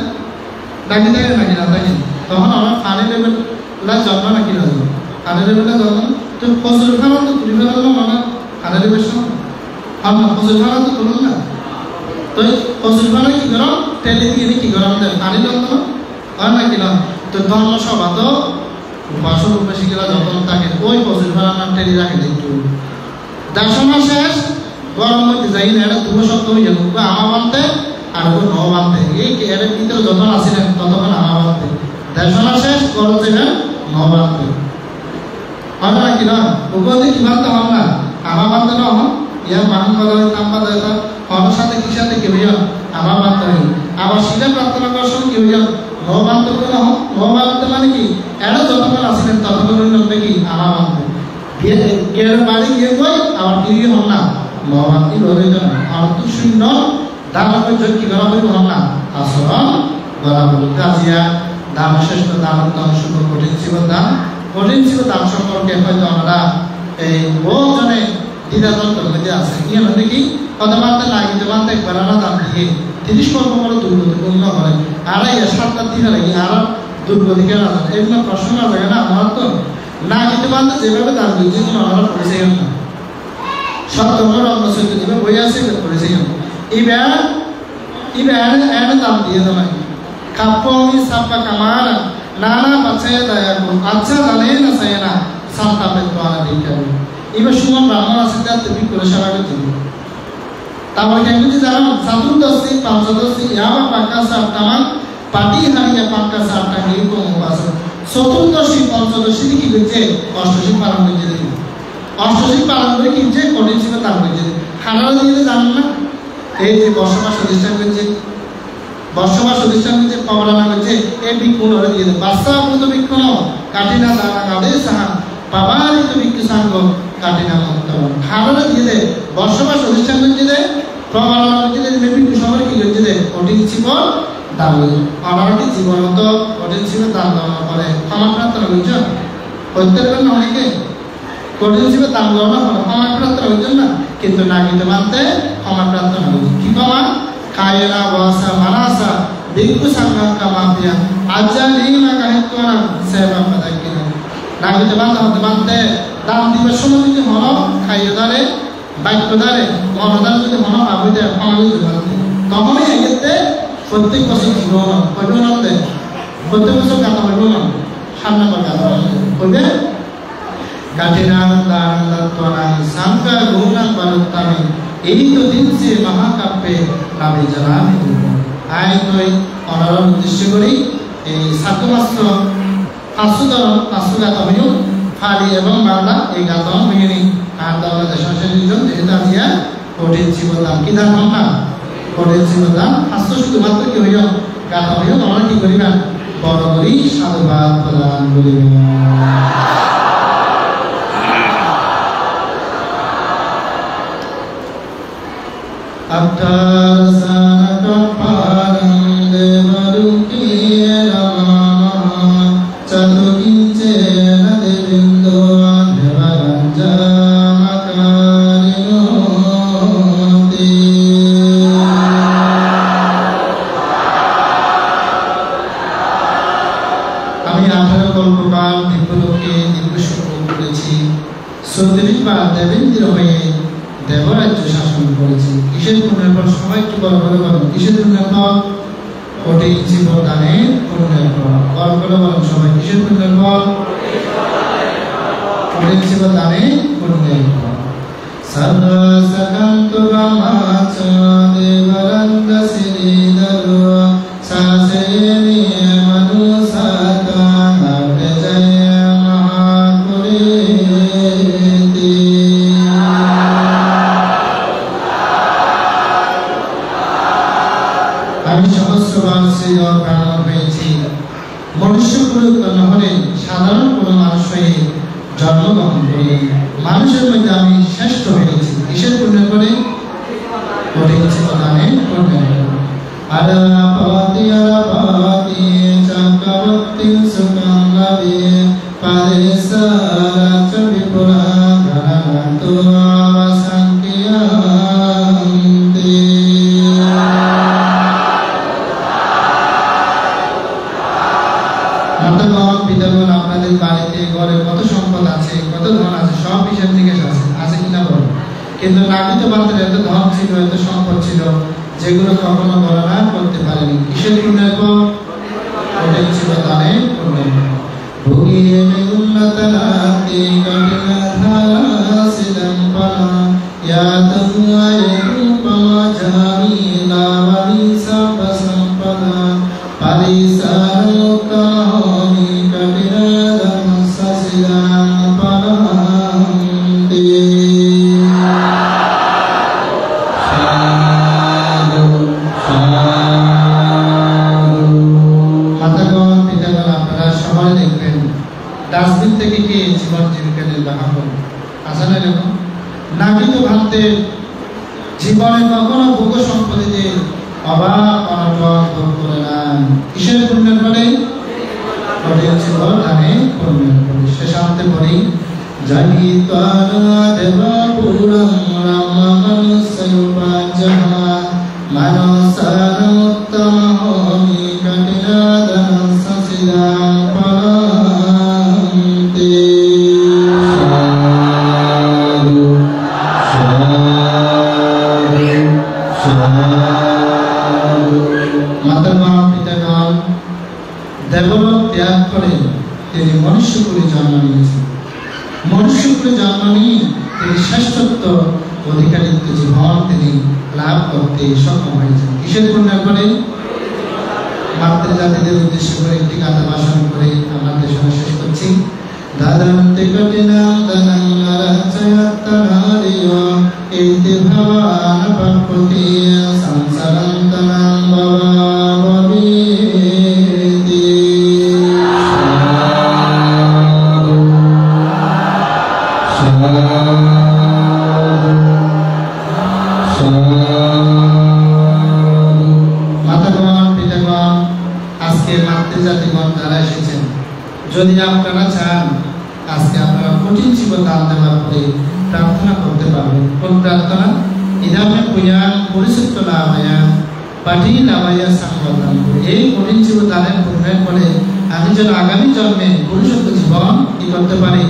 ডাকি থাকে নাকি না থাকে তখন আমরা পানি লেভেল যত্ন নাকি না পানি লেভেলে যত্ন তো হজরিখানা তো তুলি ফেলা যাবো না পানি লেভেল আর না হজরিখানা তো তুলুন না তো হজরিখানা কি করো টেলে দিয়ে কি করো আমাদের পানি যত্ন হয় নাকি না তো ধর্ম সভা তো উপাসক উপাসিকেরা যতন থাকে ওই হজরিখানা নাম টেলে রাখে একটু দর্শনা শেষ গরম মধ্যে যাই না এটা দুটো শব্দ হয়ে যাবে আমা বানতে আর ওই ন বানতে এই এর ভিতরে যতক্ষণ আসিলেন ততক্ষণ আমা বানতে দর্শনা শেষ গরম যাবেন ন বানতে হবে নাকি না ওগুলোতে কি বানতে হবে না আমা বানতে না হন ইয়ার বাহন বাজারে নাম বাজারে তার হওয়ার সাথে কি সাথে কি হইয়া আমা বানতে হয় আবার শিলে প্রার্থনা করার সময় কি হইয়া ন বানতে না হন ন বানতে মানে কি এটা যতক্ষণ আসিলেন ততক্ষণ নামবে কি আমা বানতে গের বাড়ি গিয়ে কই আবার ফিরিয়ে হন না মহাবান্তি রয়ে যান অর্থ শূন্য দান পর্যন্ত কি করা হইব হন না আচরণ করা বলতে আজিয়া দান শ্রেষ্ঠ দান দান শুধু কঠিন ছিল দান সম্পর্কে হয়তো আমরা এই বহুজনে দ্বিধাদ্বন্দ্ব মধ্যে আছে ইয়ে মানে কি কদমান্তে লাগিতে মানতে একবার না দান দিয়ে 30 কর্ম বড় দুর্গতিপূর্ণ হয় আর এই 7 দিকে লাগি আর দুর্গতিকে না এগুলো প্রশ্ন না লাগে না আমার তো না কিন্তু বান্ধে যেভাবে দান দিয়েছে কোনো আমরা পরিচয় না সত্যমর অন্য সত্য দিবে বই আছে পরিচয় না এবার এর দাম দিয়ে দেয় কাপমি সাপা কামার নানা বাছায় দয়াকু আচ্ছা জানে না সায় না সান্তা পেতো আনা দিকে এবার সুমন ব্রাহ্মণ আছে তার তুমি করে সেবা করতে তারপরে কেন যদি জানো চতুর্দশী পঞ্চদশী ইয়াবা পাক্কা সাপটামান পাটি হারিয়া পাক্কা সাপটা নিরূপম উপাস চতুর্দশী পঞ্চদশী কি করছে অষ্টদশী পালন করছে অষ্টদশী পালন করে কিনছে কঠিন ছিল দান করছে খানারা দিয়ে জানেন না এই যে বর্ষমাস প্রতিষ্ঠান করছে বর্ষমাস প্রতিষ্ঠান করছে পাওয়ানা করছে এই ভিক্ষুণ ওরা দিয়ে দেয় বাচ্চা মতো ভিক্ষুণ কাটিনা দানা কাঁদে সাহা পাবারিত ভিক্ষু সাঙ্গ কাটিনা মন্ত খানারা দিয়ে দেয় বর্ষমাস প্রতিষ্ঠান করছে দেয় পাওয়ানা করছে দেয় ভিক্ষু সবার কি করছে দেয় কঠিন ছিল দান অনারটি জীবনত কঠিন ছিল দান দেওয়া করে ক্ষমা প্রার্থনা করছে প্রত্যেকের না অনেকে কঠিন ছিল দান দেওয়া না ক্ষমা প্রার্থনা করছেন না কিন্তু না কিন্তু মানতে ক্ষমা প্রার্থনা করছে কি ক্ষমা কায়না বাসা মানাসা ভিক্ষু সংঘ কামাপিয়া আজ্জা নীনা কাহিত্বনা সেবা পদাকিনা না কিন্তু মানতে দান দিবস সময় যদি হন খাইয়ে দাঁড়ে বাক্য দাঁড়ে মনদান যদি হন আবিদে ক্ষমা যদি মানতে তখনই এক্ষেত্রে প্রত্যেক বছর জীবন হইব না প্রত্যেক বছর গাথা হইব না সামনে পর গাথা হইবে কাঠিনাং দান দত্তনাং সাংকা গুণাং বারুত্তামি এই তো দিন সে মহাকাব্যে নামে জানামি আই নই অনারণ উদ্দেশ্য করি এই সাতমাস্ত্র 500 গাথা হইল ফালি এবং বাংলা এই গাথা হইনি আর তাহলে দেশের নিজন যেটা দিয়া কঠিন জীবদান কি দান না কঠিন জীবদান 500 শুধুমাত্র কি হইল গাথা হইল তোমরা কি করিবা বড় করি সাধুবাদ প্রদান করিবে Abdasana param devaruki ramama chalukinche nadevindo devaranjamakarinote আমি 18 কল্পকাল দিব্যলোকে দিব্যসুখ করেছি 34 বার দেবেন্দ্র হয়ে দেবরাজ্য শাসন করেছে কিসের পুণ্যের ফল সবাই একটু বড় করে বলেন কিসের পুণ্যের ফল কোটি জীবদানের পুণ্যের ফল বড় করে বলেন সবাই কিসের পুণ্যের ফল কোটি জীবদানের পুণ্যের ফল সর্বা সকান্ত ব্রহ্মাচ দেবরঙ্গ শ্রীধর শাসয়নি আমি সহস্রবার শ্রীধর ব্রাহ্মণ হয়েছি, মনুষ্যকুলে উৎপন্ন হলে সাধারণ কোনো মানুষ হয়ে জন্মগ্রহণ করে মানুষের মধ্যে আমি শ্রেষ্ঠ হয়েছি। কিসের পুণ্য করে? কঠিন জীবদানে পুণ্য। আরাপাতি আরাপাতি চক্রবর্তী সুকাঙ্গাবে পারেসারা চ বিপুরা ঘনাতো আবাসাঙ্কিয়ান্তে। মাতাগণ, পিতাগণ, আপনাদের বাড়িতে ঘরে কত সম্পদ আছে, কত ধন আছে, সব হিসাব নিকেশ আছে কিনা বলো। কিন্তু নাগরিক বান্ধার এত ধন ছিল, এত সম্পদ ছিল, যেগুলো কখনো গণনা করতে পারেনি। কিসের পুণ্যের পর? কঠিন জীবদানে পুণ্যের পর। ভুগিয়ে উন্নতনাতি কঠিনাধাসিদম পালা ইয়াতঙ্গায়ে রূপমা জামিলা ওয়ারিসা সম্পদা পারিসারোত্তমি কঠিনাধাসিদম পালান্তে। ডাস্টবিন থেকে কি জীবন জীবিকা নির্বাহ করে? আসলে এরকম নাগরিক ভাবতে জীবনে কখনো ভোগ সম্পত্তিতে অভাব অনটন ভোগ করে না। কিসের পুণ্যের ফলে? কঠিন জীবদানে পুণ্যের ফলে। শেষান্তে পড়ি জহিত্বানা দেবাপুরং রামানুসয়ুপাজহা মানসারোত্তমহমি কঠিনাধাসিদাম পালান্তে। মাতাগণ, পিতাগণ, দেবলোক ত্যাগ করে তিনি মনুষ্যকুলে জন্ম নিয়েছেন। মনুষ্যকুলে জন্ম নিয়ে তিনি শ্রেষ্ঠত্ব অধিকারিত্ব জীবন তিনি লাভ করতে সক্ষম হয়েছেন। কিসের পুণ্যের ফলে? মাতৃজাতিদের উদ্দেশ্য করে একটি গাথা ভাষণ করে আমরা দেশনা শেষ করছি। দাদান্তে কঠিনাং দানাং নরচয়ত্তনারিয় ইতি ভবান প্রকৃতি সংসারান্তনাং ভবাবীতি। মাতাগণ, পিতাগণ, আজকে মাতৃজাতিগণ যারা এসেছেন, যদি আপনারা চান আজকে আপনারা কঠিন জীবন দান দেওয়ার পরে প্রার্থনা করতে পারবেন। কোন প্রার্থনা? ইদামে পুয়াং পরিশুদ্ধ লাভায়া পাঠি লাভায়া সংবর্ধন। এই কঠিন জীবন দানের পুণ্যের ফলে আমি যেন আগামী জন্মে পরিশুদ্ধ জীবন কি করতে পারি?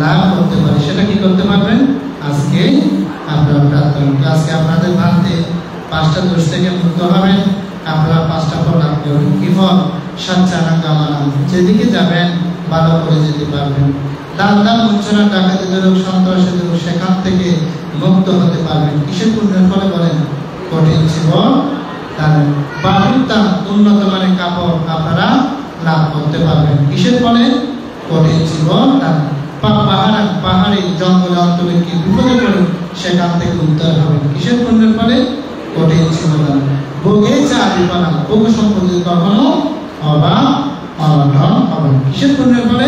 লাভ করতে পারি। সেটা কি করতে পারবেন? আজকে আপনারা প্রার্থনা। আজকে আপনাদের ভারতে 5টা দোষ থেকে মুক্ত হবেন, আপনারা 5টা ফল লাভ করবেন। কি ফল? সচ্চানা কামানা, যেদিকে যাবেন ভালো করে যেতে পারবেন। দান দান মুচ্ছনা ডাকাতি ধরুক সন্ত্রাসী ধরুক সেখান থেকে মুক্ত হতে পারবেন। কিসের পুণ্যের ফলে বলেন? কঠিন জীবন দানের। বাহুত্তান, উন্নত মানের কাপড় আপনারা লাভ করতে পারবেন। কিসের ফলে? কঠিন জীবন দান। পাহাড়ি জঙ্গলে অন্তরে কি বিপদে পড়ে সেখান থেকে উদ্ধার হবেন। কিসের পুণ্যের ফলে? কঠিন জীবন দান। ভোগে চা বিপানা, ভোগ সম্পত্তি কখনো অভাব অনটন হবে না। কিসের পুণ্যের ফলে?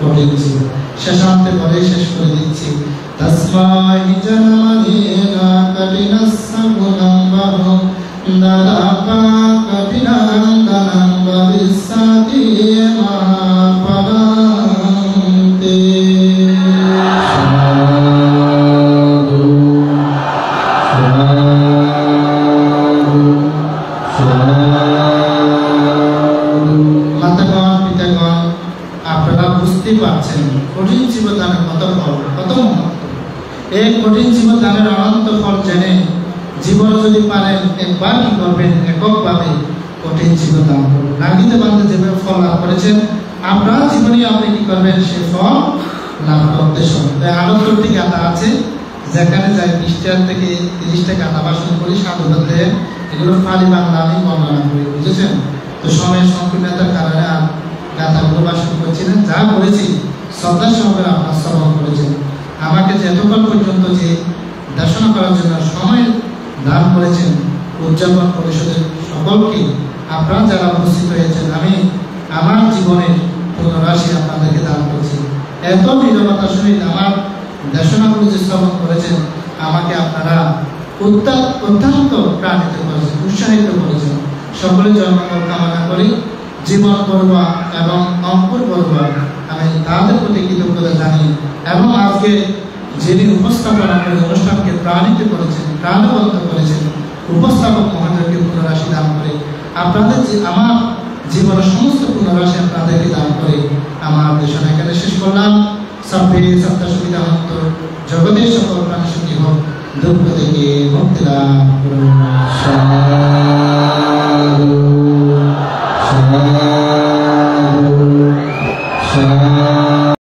কঠিন জীবন। শেষান্তে বলে শেষ করে দিচ্ছি। তস্মাই জনমনিনা কঠিনস্য গুণং বাহু দারাপা কঠিনাং দানাং ভবিষ্যতি মহাফলান্তে। মাতাগণ, পিতাগণ, আপনারা বুঝতে পারছেন কঠিন জীবদানের কত ফল, কত মহত্ব। এই কঠিন জীবদানের অনন্ত ফল জেনে জীবন যদি পারেন একবার কি করবেন? এককভাবে কঠিন জীবদান করবেন। নাগরিক বান্ধব যেভাবে ফল লাভ করেছেন, আপনার জীবনে আপনি কি করবেন? সে ফল লাভ করতে সক্ষম। আরো 4টি গাথা আছে, যেখানে যাই 20টা থেকে 30টা গাথা ভাষণ করি সাধুবাদ দেয়। এগুলো পালি বাংলা আমি বর্ণনা করি, বুঝেছেন? তো সময়ের সংকীর্ণতার কারণে আর গাথাগুলো ভাষণ করছিলেন। যা করেছি শ্রদ্ধা সহকারে আপনার শ্রবণ করেছেন। আমাকে যে এতক্ষণ পর্যন্ত যে দেশনা করার জন্য সময় দান করেছেন, উদযাপন পরিষদের সকলকে, আপনারা যারা উপস্থিত হয়েছেন, আমি আমার জীবনের পুনরাশি আপনাদেরকে দান করছি। এত নীরবতার সহিত আমার দেশনাগুলো যে শ্রবণ করেছেন, আমাকে আপনারা অত্যন্ত প্রাণিত করেছেন, উৎসাহিত করেছেন। সকলের জন্মমঙ্গল কামনা করি। জীবন বড়ুয়া এবং অঙ্কুর বড়ুয়া, আমি তাদের প্রতি কৃতজ্ঞতা জানি। এবং আজকে যিনি উপস্থাপনা করে অনুষ্ঠানকে প্রাণিত করেছেন, প্রাণবন্ত করেছেন, উপস্থাপক মহোদয়কে পুনরাশি দান করে আপনাদের আমার জীবনের সমস্ত পুনরাশি আপনাদেরকে দান করে আমার দেশনা এখানে শেষ করলাম। সাব্বে সত্তা সুবিধা হত, জগতের সকল প্রাণ সুখী হোক, দুঃখ থেকে মুক্তি লাভ করুন।